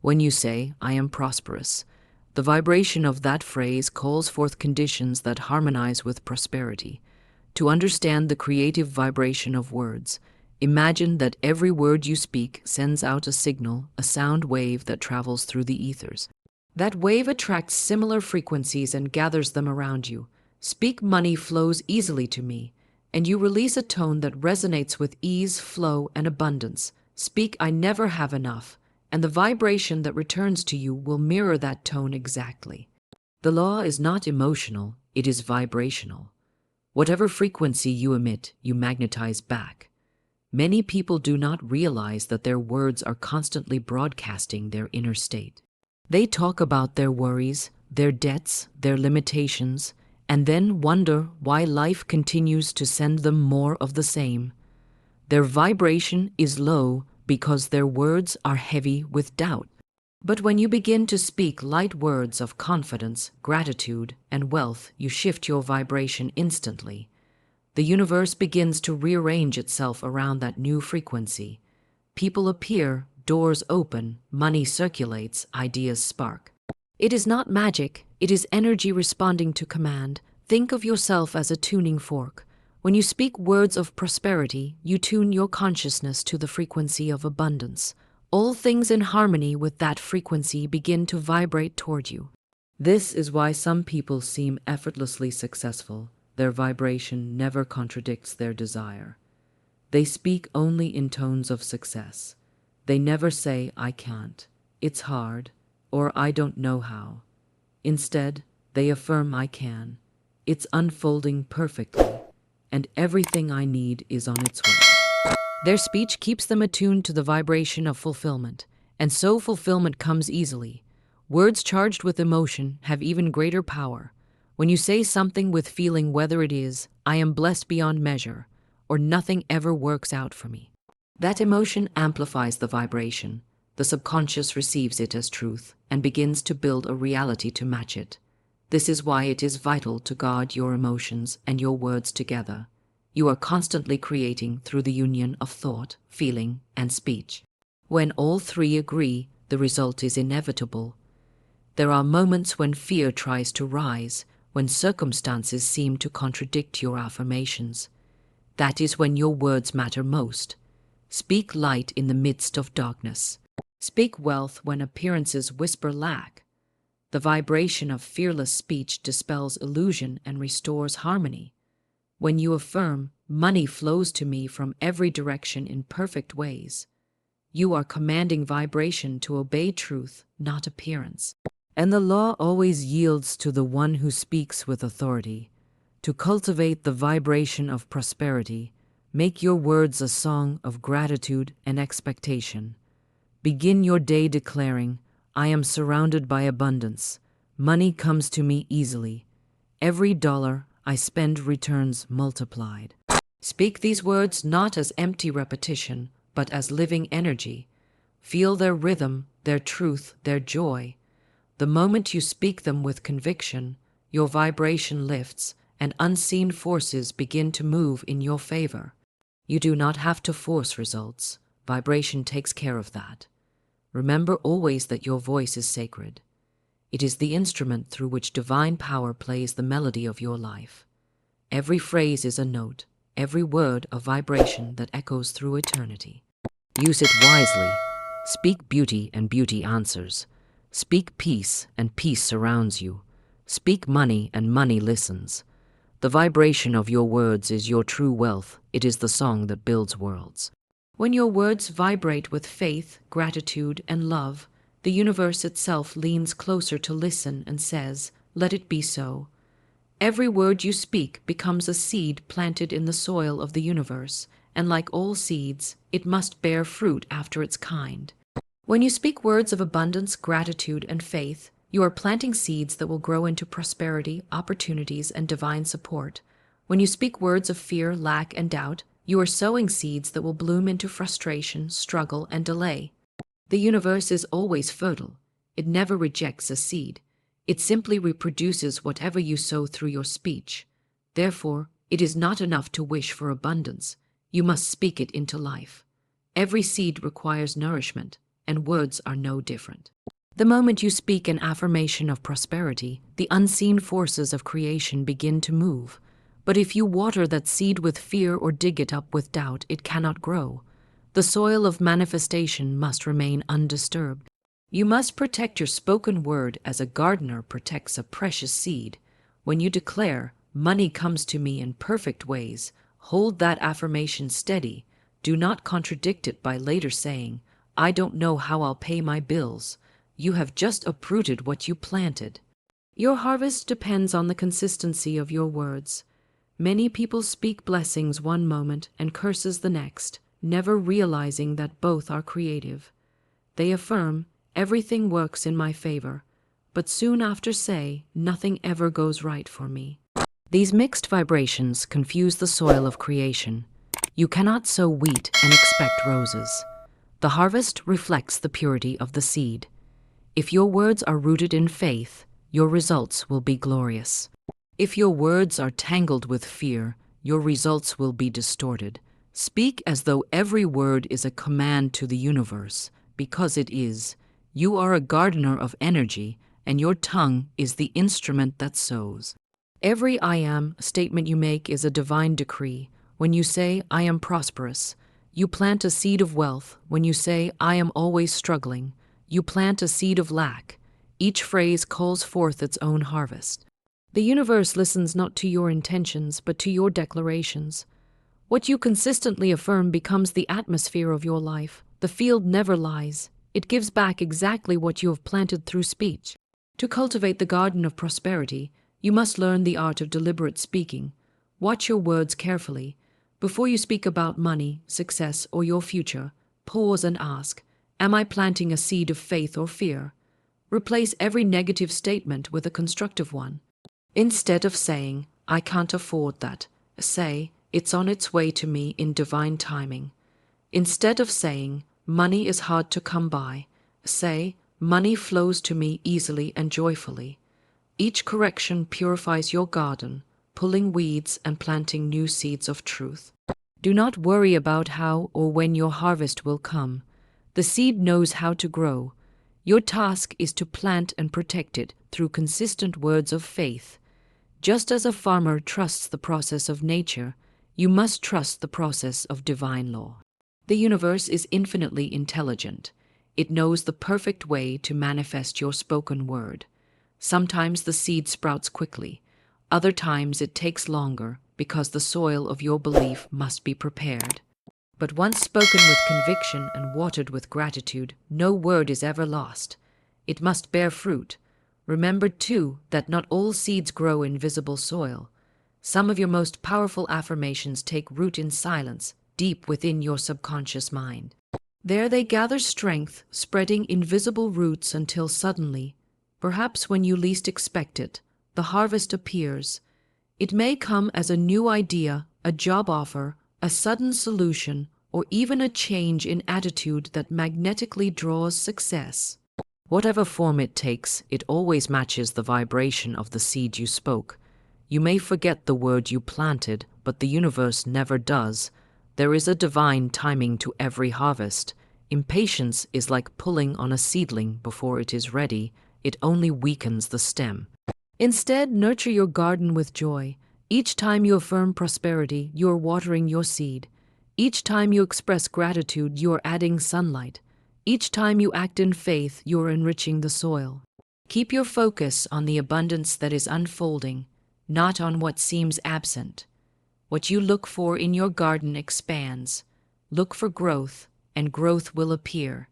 When you say, "I am prosperous," the vibration of that phrase calls forth conditions that harmonize with prosperity. To understand the creative vibration of words, imagine that every word you speak sends out a signal, a sound wave that travels through the ethers. That wave attracts similar frequencies and gathers them around you. Speak, "Money flows easily to me," and you release a tone that resonates with ease, flow, and abundance. Speak, "I never have enough," and the vibration that returns to you will mirror that tone exactly. The law is not emotional, it is vibrational. Whatever frequency you emit, you magnetize back. Many people do not realize that their words are constantly broadcasting their inner state. They talk about their worries, their debts, their limitations, and then wonder why life continues to send them more of the same. Their vibration is low because their words are heavy with doubt. But when you begin to speak light words of confidence, gratitude, and wealth, you shift your vibration instantly. The universe begins to rearrange itself around that new frequency. People appear, doors open, money circulates, ideas spark. It is not magic, it is energy responding to command. Think of yourself as a tuning fork. When you speak words of prosperity, you tune your consciousness to the frequency of abundance. All things in harmony with that frequency begin to vibrate toward you. This is why some people seem effortlessly successful. Their vibration never contradicts their desire. They speak only in tones of success. They never say, "I can't," "It's hard," or "I don't know how." Instead, they affirm, "I can," "It's unfolding perfectly," and "everything I need is on its way." Their speech keeps them attuned to the vibration of fulfillment, and so fulfillment comes easily. Words charged with emotion have even greater power. When you say something with feeling, whether it is, "I am blessed beyond measure," or "nothing ever works out for me," that emotion amplifies the vibration. The subconscious receives it as truth and begins to build a reality to match it. This is why it is vital to guard your emotions and your words together. You are constantly creating through the union of thought, feeling, and speech. When all three agree, the result is inevitable. There are moments when fear tries to rise, when circumstances seem to contradict your affirmations. That is when your words matter most. Speak light in the midst of darkness. Speak wealth when appearances whisper lack. The vibration of fearless speech dispels illusion and restores harmony. When you affirm, "Money flows to me from every direction in perfect ways," you are commanding vibration to obey truth, not appearance. And the law always yields to the one who speaks with authority. To cultivate the vibration of prosperity, make your words a song of gratitude and expectation. Begin your day declaring, "I am surrounded by abundance. Money comes to me easily. Every dollar I spend returns multiplied." Speak these words not as empty repetition, but as living energy. Feel their rhythm, their truth, their joy. The moment you speak them with conviction, your vibration lifts and unseen forces begin to move in your favor. You do not have to force results. Vibration takes care of that. Remember always that your voice is sacred. It is the instrument through which divine power plays the melody of your life. Every phrase is a note, every word a vibration that echoes through eternity. Use it wisely. Speak beauty and beauty answers. Speak peace and peace surrounds you. Speak money and money listens. The vibration of your words is your true wealth. It is the song that builds worlds. When your words vibrate with faith, gratitude, and love, the universe itself leans closer to listen and says, "Let it be so." Every word you speak becomes a seed planted in the soil of the universe, and like all seeds, it must bear fruit after its kind. When you speak words of abundance, gratitude, and faith, you are planting seeds that will grow into prosperity, opportunities, and divine support. When you speak words of fear, lack, and doubt, you are sowing seeds that will bloom into frustration, struggle, and delay. The universe is always fertile. It never rejects a seed. It simply reproduces whatever you sow through your speech. Therefore, it is not enough to wish for abundance. You must speak it into life. Every seed requires nourishment, and words are no different. The moment you speak an affirmation of prosperity, the unseen forces of creation begin to move. But if you water that seed with fear or dig it up with doubt, it cannot grow. The soil of manifestation must remain undisturbed. You must protect your spoken word as a gardener protects a precious seed. When you declare, "Money comes to me in perfect ways," hold that affirmation steady. Do not contradict it by later saying, "I don't know how I'll pay my bills." You have just uprooted what you planted. Your harvest depends on the consistency of your words. Many people speak blessings one moment and curses the next, never realizing that both are creative. They affirm, "Everything works in my favor," but soon after say, "Nothing ever goes right for me." These mixed vibrations confuse the soil of creation. You cannot sow wheat and expect roses. The harvest reflects the purity of the seed. If your words are rooted in faith, your results will be glorious. If your words are tangled with fear, your results will be distorted. Speak as though every word is a command to the universe, because it is. You are a gardener of energy, and your tongue is the instrument that sows. Every I am statement you make is a divine decree. When you say, I am prosperous, you plant a seed of wealth. When you say, I am always struggling, you plant a seed of lack. Each phrase calls forth its own harvest. The universe listens not to your intentions, but to your declarations. What you consistently affirm becomes the atmosphere of your life. The field never lies. It gives back exactly what you have planted through speech. To cultivate the garden of prosperity, you must learn the art of deliberate speaking. Watch your words carefully. Before you speak about money, success, or your future, pause and ask, am I planting a seed of faith or fear? Replace every negative statement with a constructive one. Instead of saying, I can't afford that, say, it's on its way to me in divine timing. Instead of saying, money is hard to come by, say, money flows to me easily and joyfully. Each correction purifies your garden, pulling weeds and planting new seeds of truth. Do not worry about how or when your harvest will come. The seed knows how to grow. Your task is to plant and protect it through consistent words of faith. Just as a farmer trusts the process of nature, you must trust the process of divine law. The universe is infinitely intelligent. It knows the perfect way to manifest your spoken word. Sometimes the seed sprouts quickly. Other times it takes longer because the soil of your belief must be prepared. But once spoken with conviction and watered with gratitude, no word is ever lost. It must bear fruit. Remember, too, that not all seeds grow in visible soil. Some of your most powerful affirmations take root in silence, deep within your subconscious mind. There they gather strength, spreading invisible roots until suddenly, perhaps when you least expect it, the harvest appears. It may come as a new idea, a job offer, a sudden solution, or even a change in attitude that magnetically draws success. Whatever form it takes, it always matches the vibration of the seed you spoke. You may forget the word you planted, but the universe never does. There is a divine timing to every harvest. Impatience is like pulling on a seedling before it is ready. It only weakens the stem. Instead, nurture your garden with joy. Each time you affirm prosperity, you are watering your seed. Each time you express gratitude, you are adding sunlight. Each time you act in faith, you are enriching the soil. Keep your focus on the abundance that is unfolding, not on what seems absent. What you look for in your garden expands. Look for growth, and growth will appear.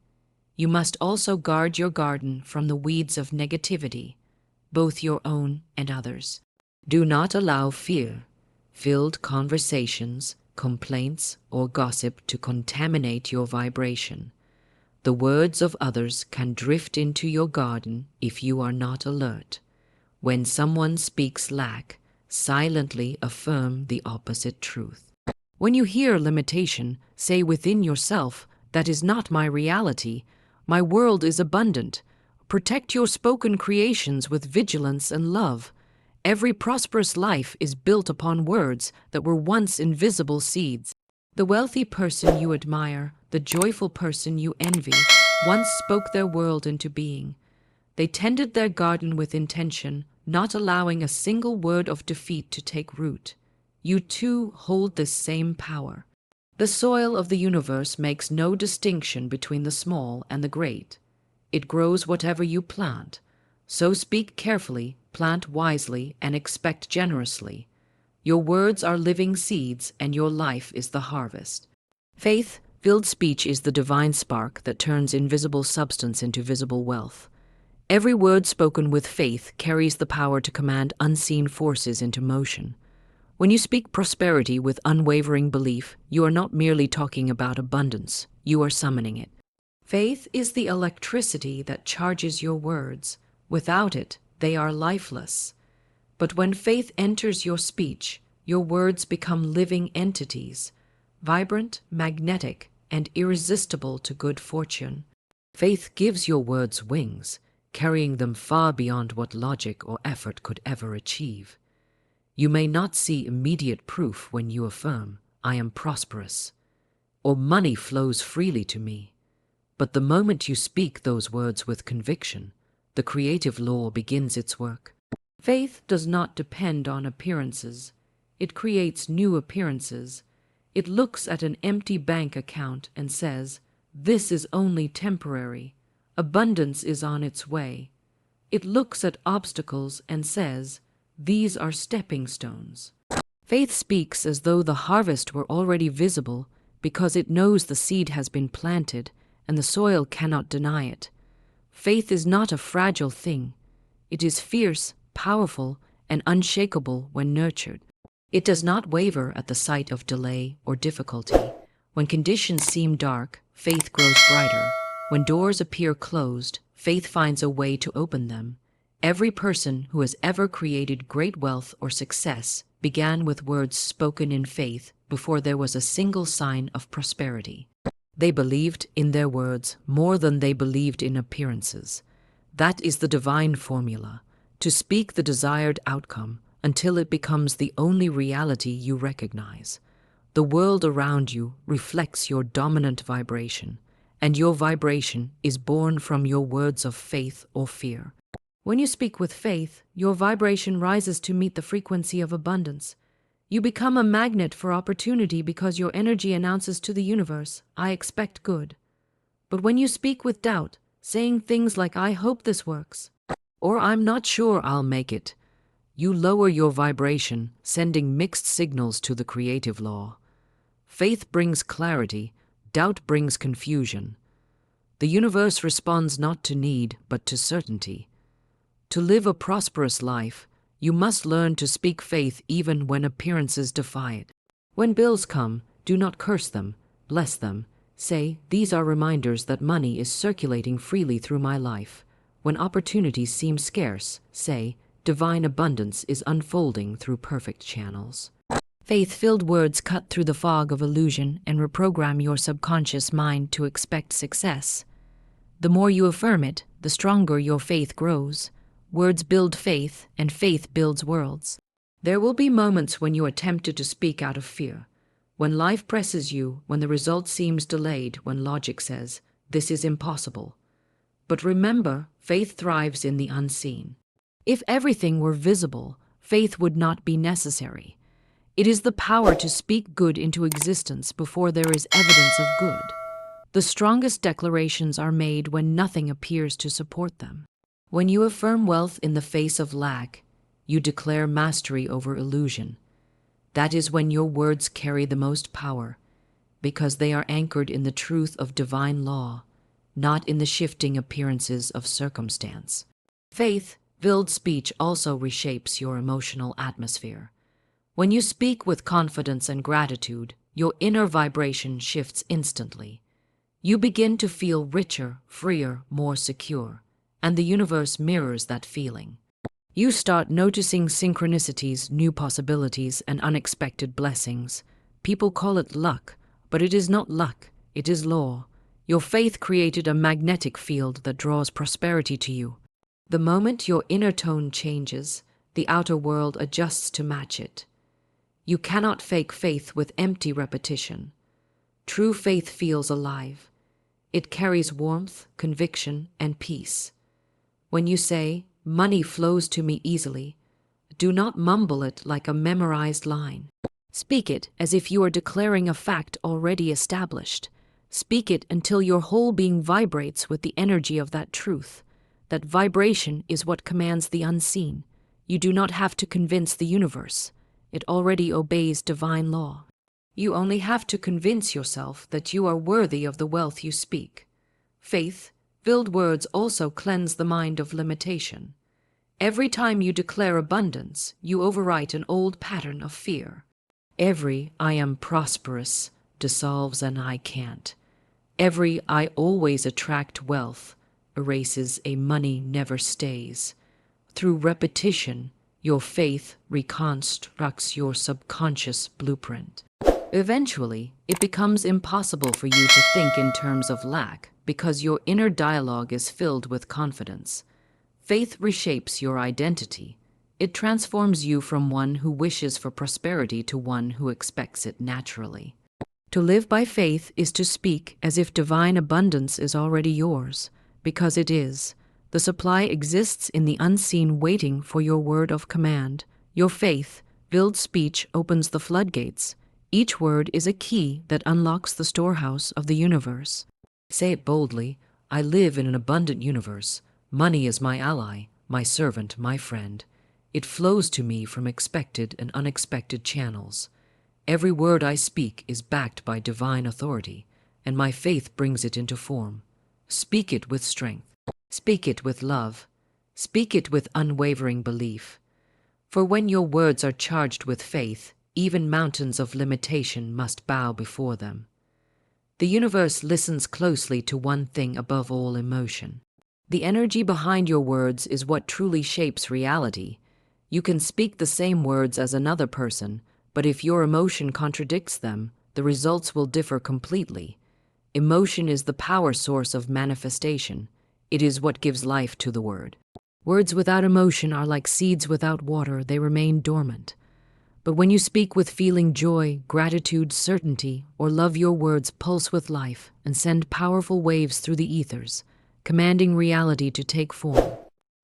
You must also guard your garden from the weeds of negativity, both your own and others. Do not allow fear-filled conversations, complaints, or gossip to contaminate your vibration. The words of others can drift into your garden if you are not alert. When someone speaks lack, silently affirm the opposite truth. When you hear limitation, say within yourself, that is not my reality. My world is abundant. Protect your spoken creations with vigilance and love. Every prosperous life is built upon words that were once invisible seeds. The wealthy person you admire, the joyful person you envy, once spoke their world into being. They tended their garden with intention, not allowing a single word of defeat to take root. You too hold this same power. The soil of the universe makes no distinction between the small and the great. It grows whatever you plant. So speak carefully, plant wisely, and expect generously. Your words are living seeds, and your life is the harvest. Faith-filled speech is the divine spark that turns invisible substance into visible wealth. Every word spoken with faith carries the power to command unseen forces into motion. When you speak prosperity with unwavering belief, you are not merely talking about abundance, you are summoning it. Faith is the electricity that charges your words. Without it, they are lifeless. But when faith enters your speech, your words become living entities, vibrant, magnetic, and irresistible to good fortune. Faith gives your words wings, carrying them far beyond what logic or effort could ever achieve. You may not see immediate proof when you affirm, I am prosperous, or money flows freely to me. But the moment you speak those words with conviction, the creative law begins its work. Faith does not depend on appearances. It creates new appearances. It looks at an empty bank account and says, "This is only temporary. Abundance is on its way." It looks at obstacles and says, "These are stepping stones." Faith speaks as though the harvest were already visible because it knows the seed has been planted and the soil cannot deny it. Faith is not a fragile thing. It is fierce, powerful, and unshakable when nurtured. It does not waver at the sight of delay or difficulty. When conditions seem dark, faith grows brighter. When doors appear closed, faith finds a way to open them. Every person who has ever created great wealth or success began with words spoken in faith before there was a single sign of prosperity. They believed in their words more than they believed in appearances. That is the divine formula, to speak the desired outcome until it becomes the only reality you recognize. The world around you reflects your dominant vibration, and your vibration is born from your words of faith or fear. When you speak with faith, your vibration rises to meet the frequency of abundance. You become a magnet for opportunity because your energy announces to the universe, "I expect good." But when you speak with doubt, saying things like, "I hope this works," or "I'm not sure I'll make it," you lower your vibration, sending mixed signals to the creative law. Faith brings clarity, doubt brings confusion. The universe responds not to need, but to certainty. To live a prosperous life, you must learn to speak faith even when appearances defy it. When bills come, do not curse them, bless them. Say, "These are reminders that money is circulating freely through my life." When opportunities seem scarce, say, "Divine abundance is unfolding through perfect channels." Faith-filled words cut through the fog of illusion and reprogram your subconscious mind to expect success. The more you affirm it, the stronger your faith grows. Words build faith, and faith builds worlds. There will be moments when you are tempted to speak out of fear, when life presses you, when the result seems delayed, when logic says, "This is impossible." But remember, faith thrives in the unseen. If everything were visible, faith would not be necessary. It is the power to speak good into existence before there is evidence of good. The strongest declarations are made when nothing appears to support them. When you affirm wealth in the face of lack, you declare mastery over illusion. That is when your words carry the most power, because they are anchored in the truth of divine law, not in the shifting appearances of circumstance. Faith-filled speech also reshapes your emotional atmosphere. When you speak with confidence and gratitude, your inner vibration shifts instantly. You begin to feel richer, freer, more secure, and the universe mirrors that feeling. You start noticing synchronicities, new possibilities, and unexpected blessings. People call it luck, but it is not luck, it is law. Your faith created a magnetic field that draws prosperity to you. The moment your inner tone changes, the outer world adjusts to match it. You cannot fake faith with empty repetition. True faith feels alive. It carries warmth, conviction, and peace. When you say, "Money flows to me easily," do not mumble it like a memorized line. Speak it as if you are declaring a fact already established. Speak it until your whole being vibrates with the energy of that truth. That vibration is what commands the unseen. You do not have to convince the universe. It already obeys divine law. You only have to convince yourself that you are worthy of the wealth you speak. Faith-filled words also cleanse the mind of limitation. Every time you declare abundance, you overwrite an old pattern of fear. Every "I am prosperous" dissolves an "I can't." Every "I always attract wealth" erases a "money never stays." Through repetition, your faith reconstructs your subconscious blueprint. Eventually, it becomes impossible for you to think in terms of lack because your inner dialogue is filled with confidence. Faith reshapes your identity. It transforms you from one who wishes for prosperity to one who expects it naturally. To live by faith is to speak as if divine abundance is already yours, because it is. The supply exists in the unseen, waiting for your word of command. Your faith-filled speech opens the floodgates. Each word is a key that unlocks the storehouse of the universe. Say it boldly. I live in an abundant universe. Money is my ally, my servant, my friend. It flows to me from expected and unexpected channels. Every word I speak is backed by divine authority, and my faith brings it into form. Speak it with strength. Speak it with love. Speak it with unwavering belief. For when your words are charged with faith, even mountains of limitation must bow before them. The universe listens closely to one thing above all: emotion. The energy behind your words is what truly shapes reality. You can speak the same words as another person, but if your emotion contradicts them, the results will differ completely. Emotion is the power source of manifestation. It is what gives life to the word. Words without emotion are like seeds without water. They remain dormant. But when you speak with feeling, joy, gratitude, certainty, or love, your words pulse with life and send powerful waves through the ethers, commanding reality to take form.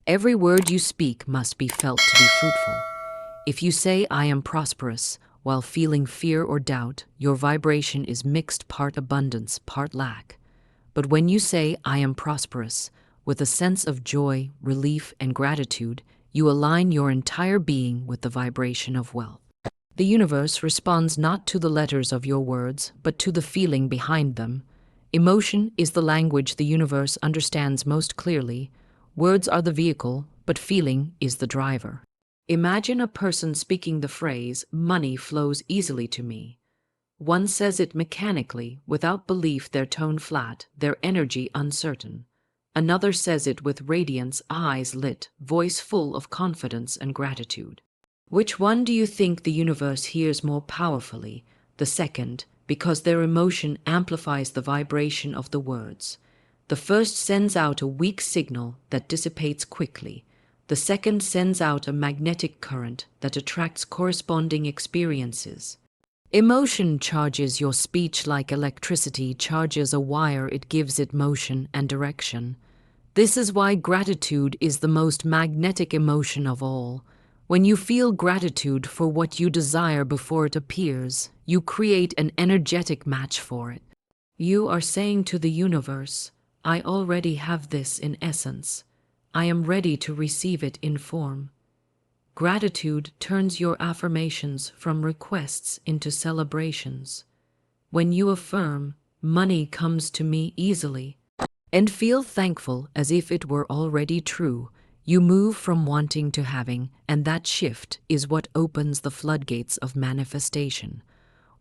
Every word you speak must be felt to be fruitful. If you say, I am prosperous, while feeling fear or doubt, your vibration is mixed, part abundance, part lack. But when you say, I am prosperous, with a sense of joy, relief, and gratitude, you align your entire being with the vibration of wealth. The universe responds not to the letters of your words, but to the feeling behind them. Emotion is the language the universe understands most clearly. Words are the vehicle, but feeling is the driver. Imagine a person speaking the phrase, money flows easily to me. One says it mechanically, without belief, their tone flat, their energy uncertain. Another says it with radiance, eyes lit, voice full of confidence and gratitude. Which one do you think the universe hears more powerfully? The second, because their emotion amplifies the vibration of the words. The first sends out a weak signal that dissipates quickly. The second sends out a magnetic current that attracts corresponding experiences. Emotion charges your speech like electricity charges a wire. It gives it motion and direction. This is why gratitude is the most magnetic emotion of all. When you feel gratitude for what you desire before it appears, you create an energetic match for it. You are saying to the universe, I already have this in essence. I am ready to receive it in form. Gratitude turns your affirmations from requests into celebrations. When you affirm, money comes to me easily, and feel thankful as if it were already true, you move from wanting to having, and that shift is what opens the floodgates of manifestation.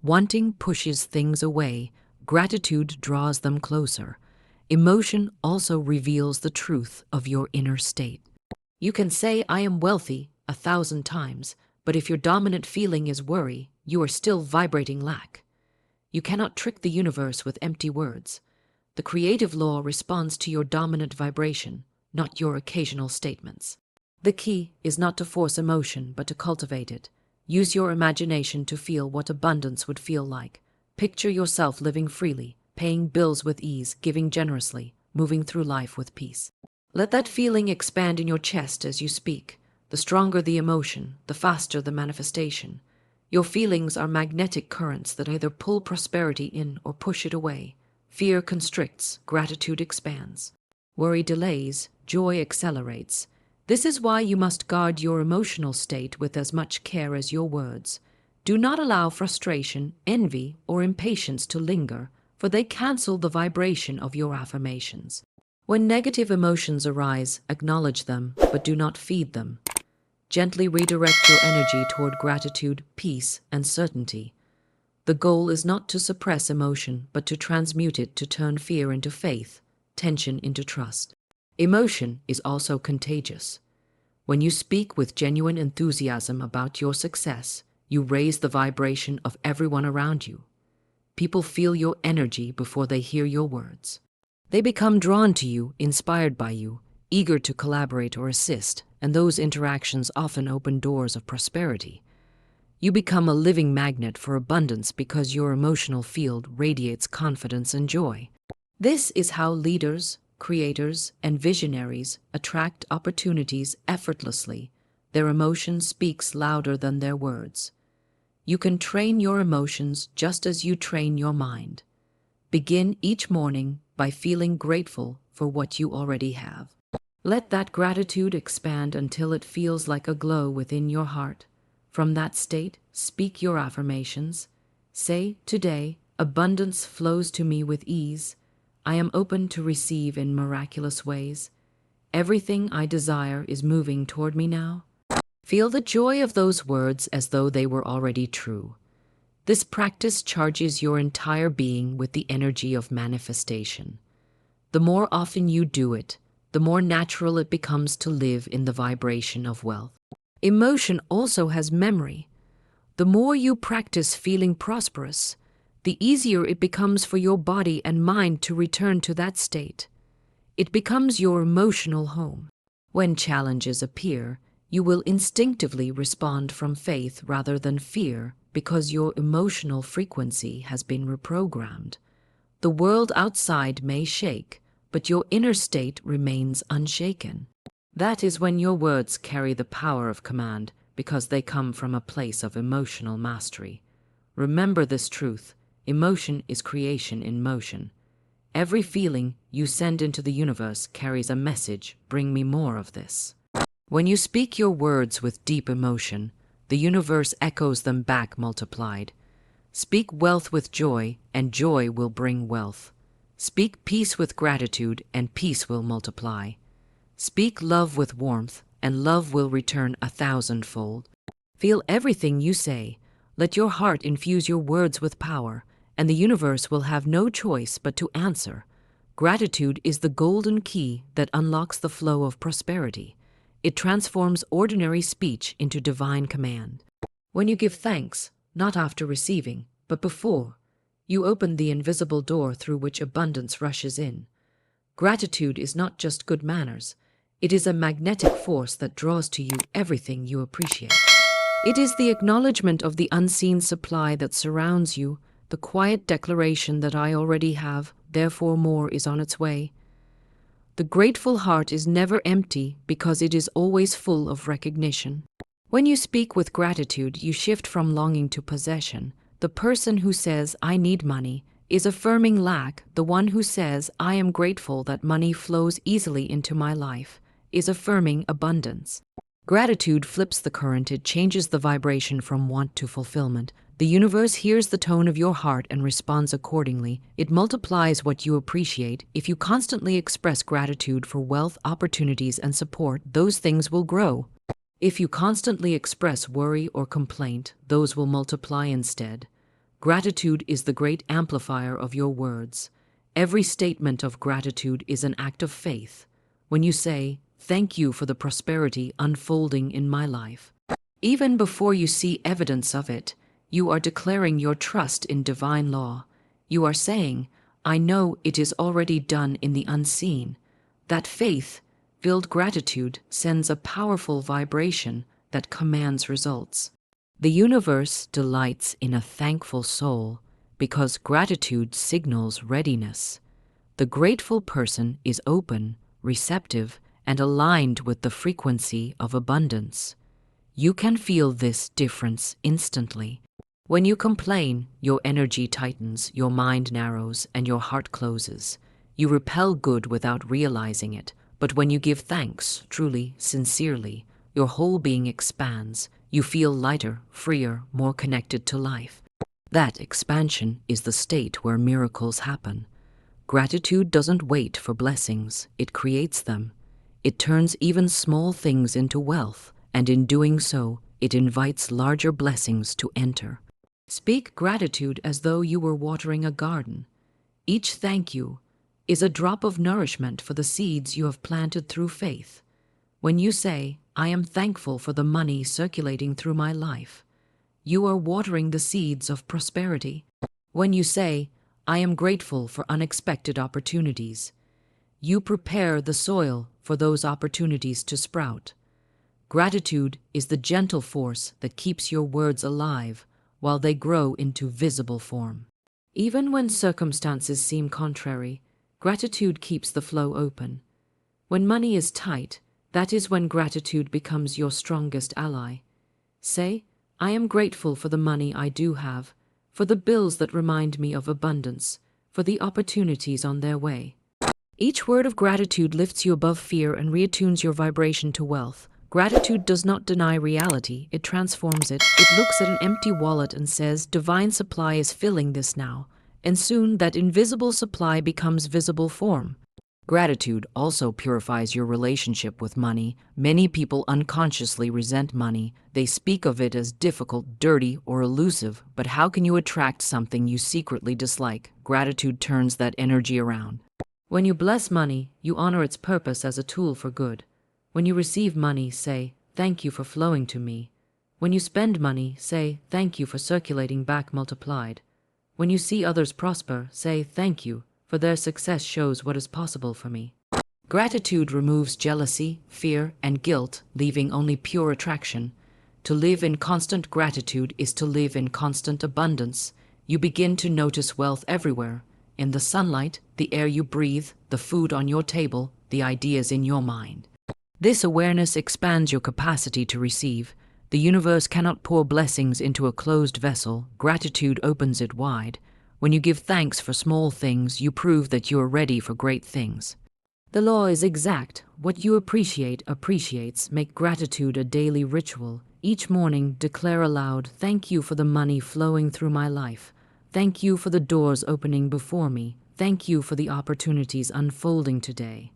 Wanting pushes things away, gratitude draws them closer. Emotion also reveals the truth of your inner state. You can say, I am wealthy, 1,000 times, but if your dominant feeling is worry, you are still vibrating lack. You cannot trick the universe with empty words. The creative law responds to your dominant vibration, not your occasional statements. The key is not to force emotion, but to cultivate it. Use your imagination to feel what abundance would feel like. Picture yourself living freely, paying bills with ease, giving generously, moving through life with peace. Let that feeling expand in your chest as you speak. The stronger the emotion, the faster the manifestation. Your feelings are magnetic currents that either pull prosperity in or push it away. Fear constricts, gratitude expands. Worry delays, joy accelerates. This is why you must guard your emotional state with as much care as your words. Do not allow frustration, envy, or impatience to linger, for they cancel the vibration of your affirmations. When negative emotions arise, acknowledge them, but do not feed them. Gently redirect your energy toward gratitude, peace, and certainty. The goal is not to suppress emotion, but to transmute it, to turn fear into faith, tension into trust. Emotion is also contagious. When you speak with genuine enthusiasm about your success, you raise the vibration of everyone around you. People feel your energy before they hear your words. They become drawn to you, inspired by you, eager to collaborate or assist, and those interactions often open doors of prosperity. You become a living magnet for abundance because your emotional field radiates confidence and joy. This is how leaders, creators, and visionaries attract opportunities effortlessly. Their emotion speaks louder than their words. You can train your emotions just as you train your mind. Begin each morning by feeling grateful for what you already have. Let that gratitude expand until it feels like a glow within your heart. From that state, speak your affirmations. Say, "Today, abundance flows to me with ease. I am open to receive in miraculous ways. Everything I desire is moving toward me now." Feel the joy of those words as though they were already true. This practice charges your entire being with the energy of manifestation. The more often you do it, the more natural it becomes to live in the vibration of wealth. Emotion also has memory. The more you practice feeling prosperous, the easier it becomes for your body and mind to return to that state. It becomes your emotional home. When challenges appear, you will instinctively respond from faith rather than fear because your emotional frequency has been reprogrammed. The world outside may shake, but your inner state remains unshaken. That is when your words carry the power of command because they come from a place of emotional mastery. Remember this truth: emotion is creation in motion. Every feeling you send into the universe carries a message: bring me more of this. When you speak your words with deep emotion, the universe echoes them back multiplied. Speak wealth with joy, and joy will bring wealth. Speak peace with gratitude, and peace will multiply. Speak love with warmth, and love will return 1,000-fold. Feel everything you say. Let your heart infuse your words with power, and the universe will have no choice but to answer. Gratitude is the golden key that unlocks the flow of prosperity. It transforms ordinary speech into divine command. When you give thanks, not after receiving, but before, you open the invisible door through which abundance rushes in. Gratitude is not just good manners. It is a magnetic force that draws to you everything you appreciate. It is the acknowledgement of the unseen supply that surrounds you, the quiet declaration that I already have, therefore more is on its way. The grateful heart is never empty because it is always full of recognition. When you speak with gratitude, you shift from longing to possession. The person who says, "I need money," is affirming lack. The one who says, "I am grateful that money flows easily into my life," is affirming abundance. Gratitude flips the current. It changes the vibration from want to fulfillment. The universe hears the tone of your heart and responds accordingly. It multiplies what you appreciate. If you constantly express gratitude for wealth, opportunities, and support, those things will grow. If you constantly express worry or complaint, those will multiply instead. Gratitude is the great amplifier of your words. Every statement of gratitude is an act of faith. When you say, "Thank you for the prosperity unfolding in my life," even before you see evidence of it, you are declaring your trust in divine law. You are saying, "I know it is already done in the unseen." That faith-filled gratitude sends a powerful vibration that commands results. The universe delights in a thankful soul because gratitude signals readiness. The grateful person is open, receptive, and aligned with the frequency of abundance. You can feel this difference instantly. When you complain, your energy tightens, your mind narrows, and your heart closes. You repel good without realizing it. But when you give thanks, truly, sincerely, your whole being expands. You feel lighter, freer, more connected to life. That expansion is the state where miracles happen. Gratitude doesn't wait for blessings, it creates them. It turns even small things into wealth, and in doing so, it invites larger blessings to enter. Speak gratitude as though you were watering a garden. Each thank you is a drop of nourishment for the seeds you have planted through faith. When you say, "I am thankful for the money circulating through my life," you are watering the seeds of prosperity. When you say, "I am grateful for unexpected opportunities," you prepare the soil for those opportunities to sprout. Gratitude is the gentle force that keeps your words alive while they grow into visible form. Even when circumstances seem contrary, Gratitude keeps the flow open. When money is tight, that is when gratitude becomes your strongest ally. Say, I am grateful for the money I do have, for the bills that remind me of abundance, for the opportunities on their way. Each word of gratitude lifts you above fear and reattunes your vibration to wealth. Gratitude does not deny reality, it transforms it. It looks at an empty wallet and says, divine supply is filling this now. And soon that invisible supply becomes visible form. Gratitude also purifies your relationship with money. Many people unconsciously resent money. They speak of it as difficult, dirty, or elusive. But how can you attract something you secretly dislike? Gratitude turns that energy around. When you bless money, you honor its purpose as a tool for good. When you receive money, say, thank you for flowing to me. When you spend money, say, thank you for circulating back multiplied. When you see others prosper, say, thank you, for their success shows what is possible for me. Gratitude removes jealousy, fear, and guilt, leaving only pure attraction. To live in constant gratitude is to live in constant abundance. You begin to notice wealth everywhere. In the sunlight, the air you breathe, the food on your table, the ideas in your mind. This awareness expands your capacity to receive. The universe cannot pour blessings into a closed vessel. Gratitude opens it wide. When you give thanks for small things, you prove that you are ready for great things. The law is exact. What you appreciate appreciates. Make gratitude a daily ritual. Each morning, declare aloud, thank you for the money flowing through my life. Thank you for the doors opening before me. Thank you for the opportunities unfolding today.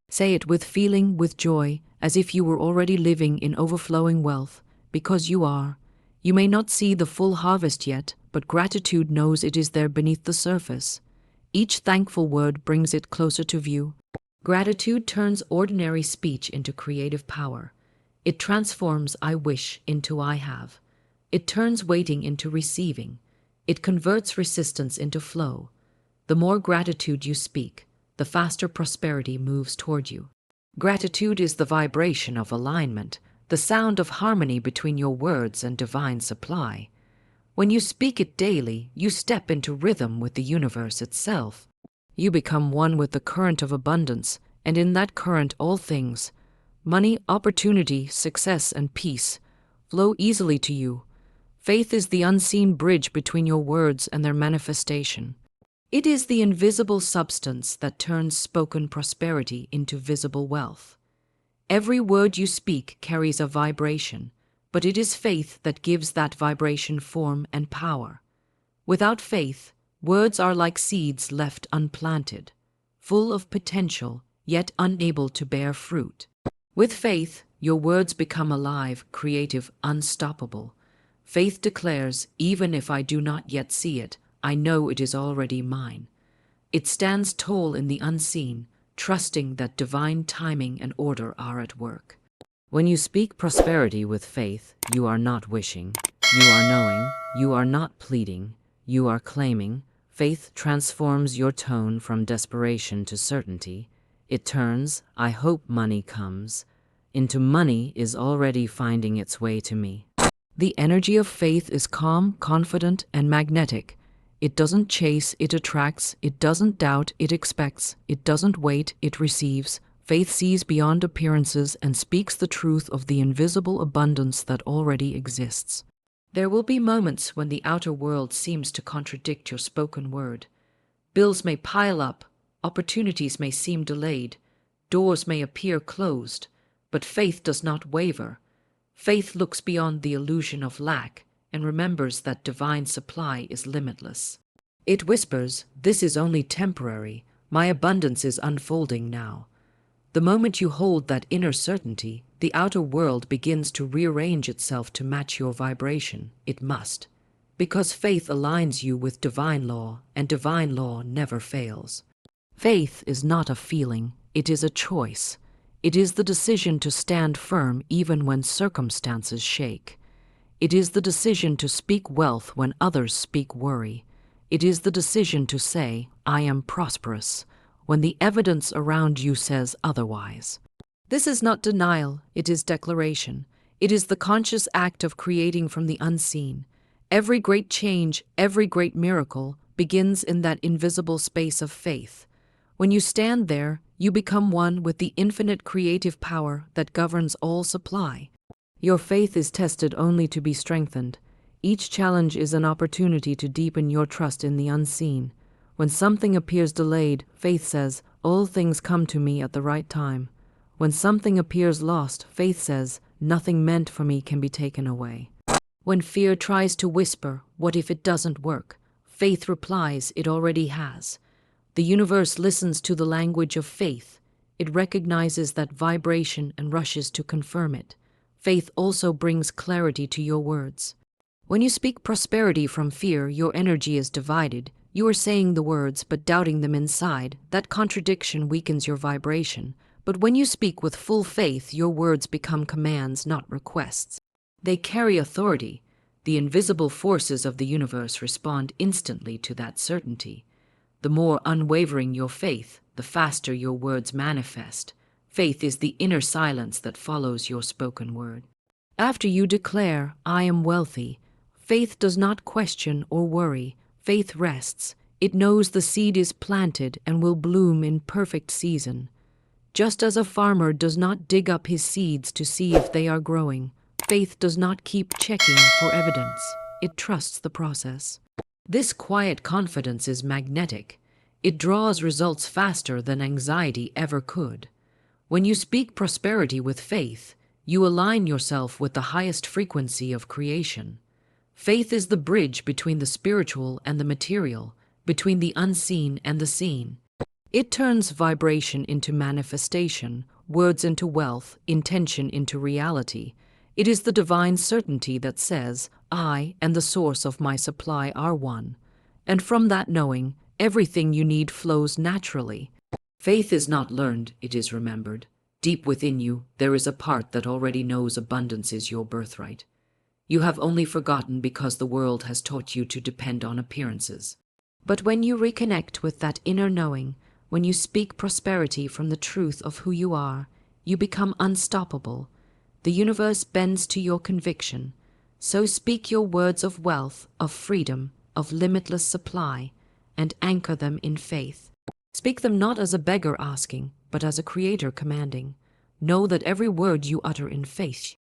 Say it with feeling, with joy, as if you were already living in overflowing wealth, because you are. You may not see the full harvest yet, but gratitude knows it is there beneath the surface. Each thankful word brings it closer to view. Gratitude turns ordinary speech into creative power. It transforms I wish into I have. It turns waiting into receiving. It converts resistance into flow. The more gratitude you speak, the faster prosperity moves toward you. Gratitude is the vibration of alignment, the sound of harmony between your words and divine supply. When you speak it daily, you step into rhythm with the universe itself. You become one with the current of abundance, and in that current all things, money, opportunity, success, and peace, flow easily to you. Faith is the unseen bridge between your words and their manifestation. It is the invisible substance that turns spoken prosperity into visible wealth. Every word you speak carries a vibration, but it is faith that gives that vibration form and power. Without faith, words are like seeds left unplanted, full of potential, yet unable to bear fruit. With faith, your words become alive, creative, unstoppable. Faith declares, even if I do not yet see it, I know it is already mine. It stands tall in the unseen, trusting that divine timing and order are at work. When you speak prosperity with faith, you are not wishing, you are knowing, you are not pleading, you are claiming. Faith transforms your tone from desperation to certainty. It turns, I hope money comes, into money is already finding its way to me. The energy of faith is calm, confident, and magnetic. It doesn't chase, it attracts. It doesn't doubt, it expects. It doesn't wait, it receives. Faith sees beyond appearances and speaks the truth of the invisible abundance that already exists. There will be moments when the outer world seems to contradict your spoken word. Bills may pile up, opportunities may seem delayed, doors may appear closed, but faith does not waver. Faith looks beyond the illusion of lack and remembers that divine supply is limitless. It whispers, this is only temporary, my abundance is unfolding now. The moment you hold that inner certainty, the outer world begins to rearrange itself to match your vibration. It must, because faith aligns you with divine law, and divine law never fails. Faith is not a feeling, it is a choice. It is the decision to stand firm even when circumstances shake. It is the decision to speak wealth when others speak worry. It is the decision to say, I am prosperous, when the evidence around you says otherwise. This is not denial, it is declaration. It is the conscious act of creating from the unseen. Every great change, every great miracle begins in that invisible space of faith. When you stand there, you become one with the infinite creative power that governs all supply. Your faith is tested only to be strengthened. Each challenge is an opportunity to deepen your trust in the unseen. When something appears delayed, faith says, "All things come to me at the right time." When something appears lost, faith says, "Nothing meant for me can be taken away." When fear tries to whisper, "What if it doesn't work?" faith replies, "It already has." The universe listens to the language of faith. It recognizes that vibration and rushes to confirm it. Faith also brings clarity to your words. When you speak prosperity from fear, your energy is divided. You are saying the words but doubting them inside. That contradiction weakens your vibration. But when you speak with full faith, your words become commands, not requests. They carry authority. The invisible forces of the universe respond instantly to that certainty. The more unwavering your faith, the faster your words manifest. Faith is the inner silence that follows your spoken word. After you declare, "I am wealthy," faith does not question or worry. Faith rests. It knows the seed is planted and will bloom in perfect season. Just as a farmer does not dig up his seeds to see if they are growing, faith does not keep checking for evidence. It trusts the process. This quiet confidence is magnetic. It draws results faster than anxiety ever could. When you speak prosperity with faith, you align yourself with the highest frequency of creation. Faith is the bridge between the spiritual and the material, between the unseen and the seen. It turns vibration into manifestation, words into wealth, intention into reality. It is the divine certainty that says, "I and the source of my supply are one." And from that knowing, everything you need flows naturally. Faith is not learned, it is remembered. Deep within you, there is a part that already knows abundance is your birthright. You have only forgotten because the world has taught you to depend on appearances. But when you reconnect with that inner knowing, when you speak prosperity from the truth of who you are, you become unstoppable. The universe bends to your conviction. So speak your words of wealth, of freedom, of limitless supply, and anchor them in faith. Speak them not as a beggar asking, but as a creator commanding. Know that every word you utter in faith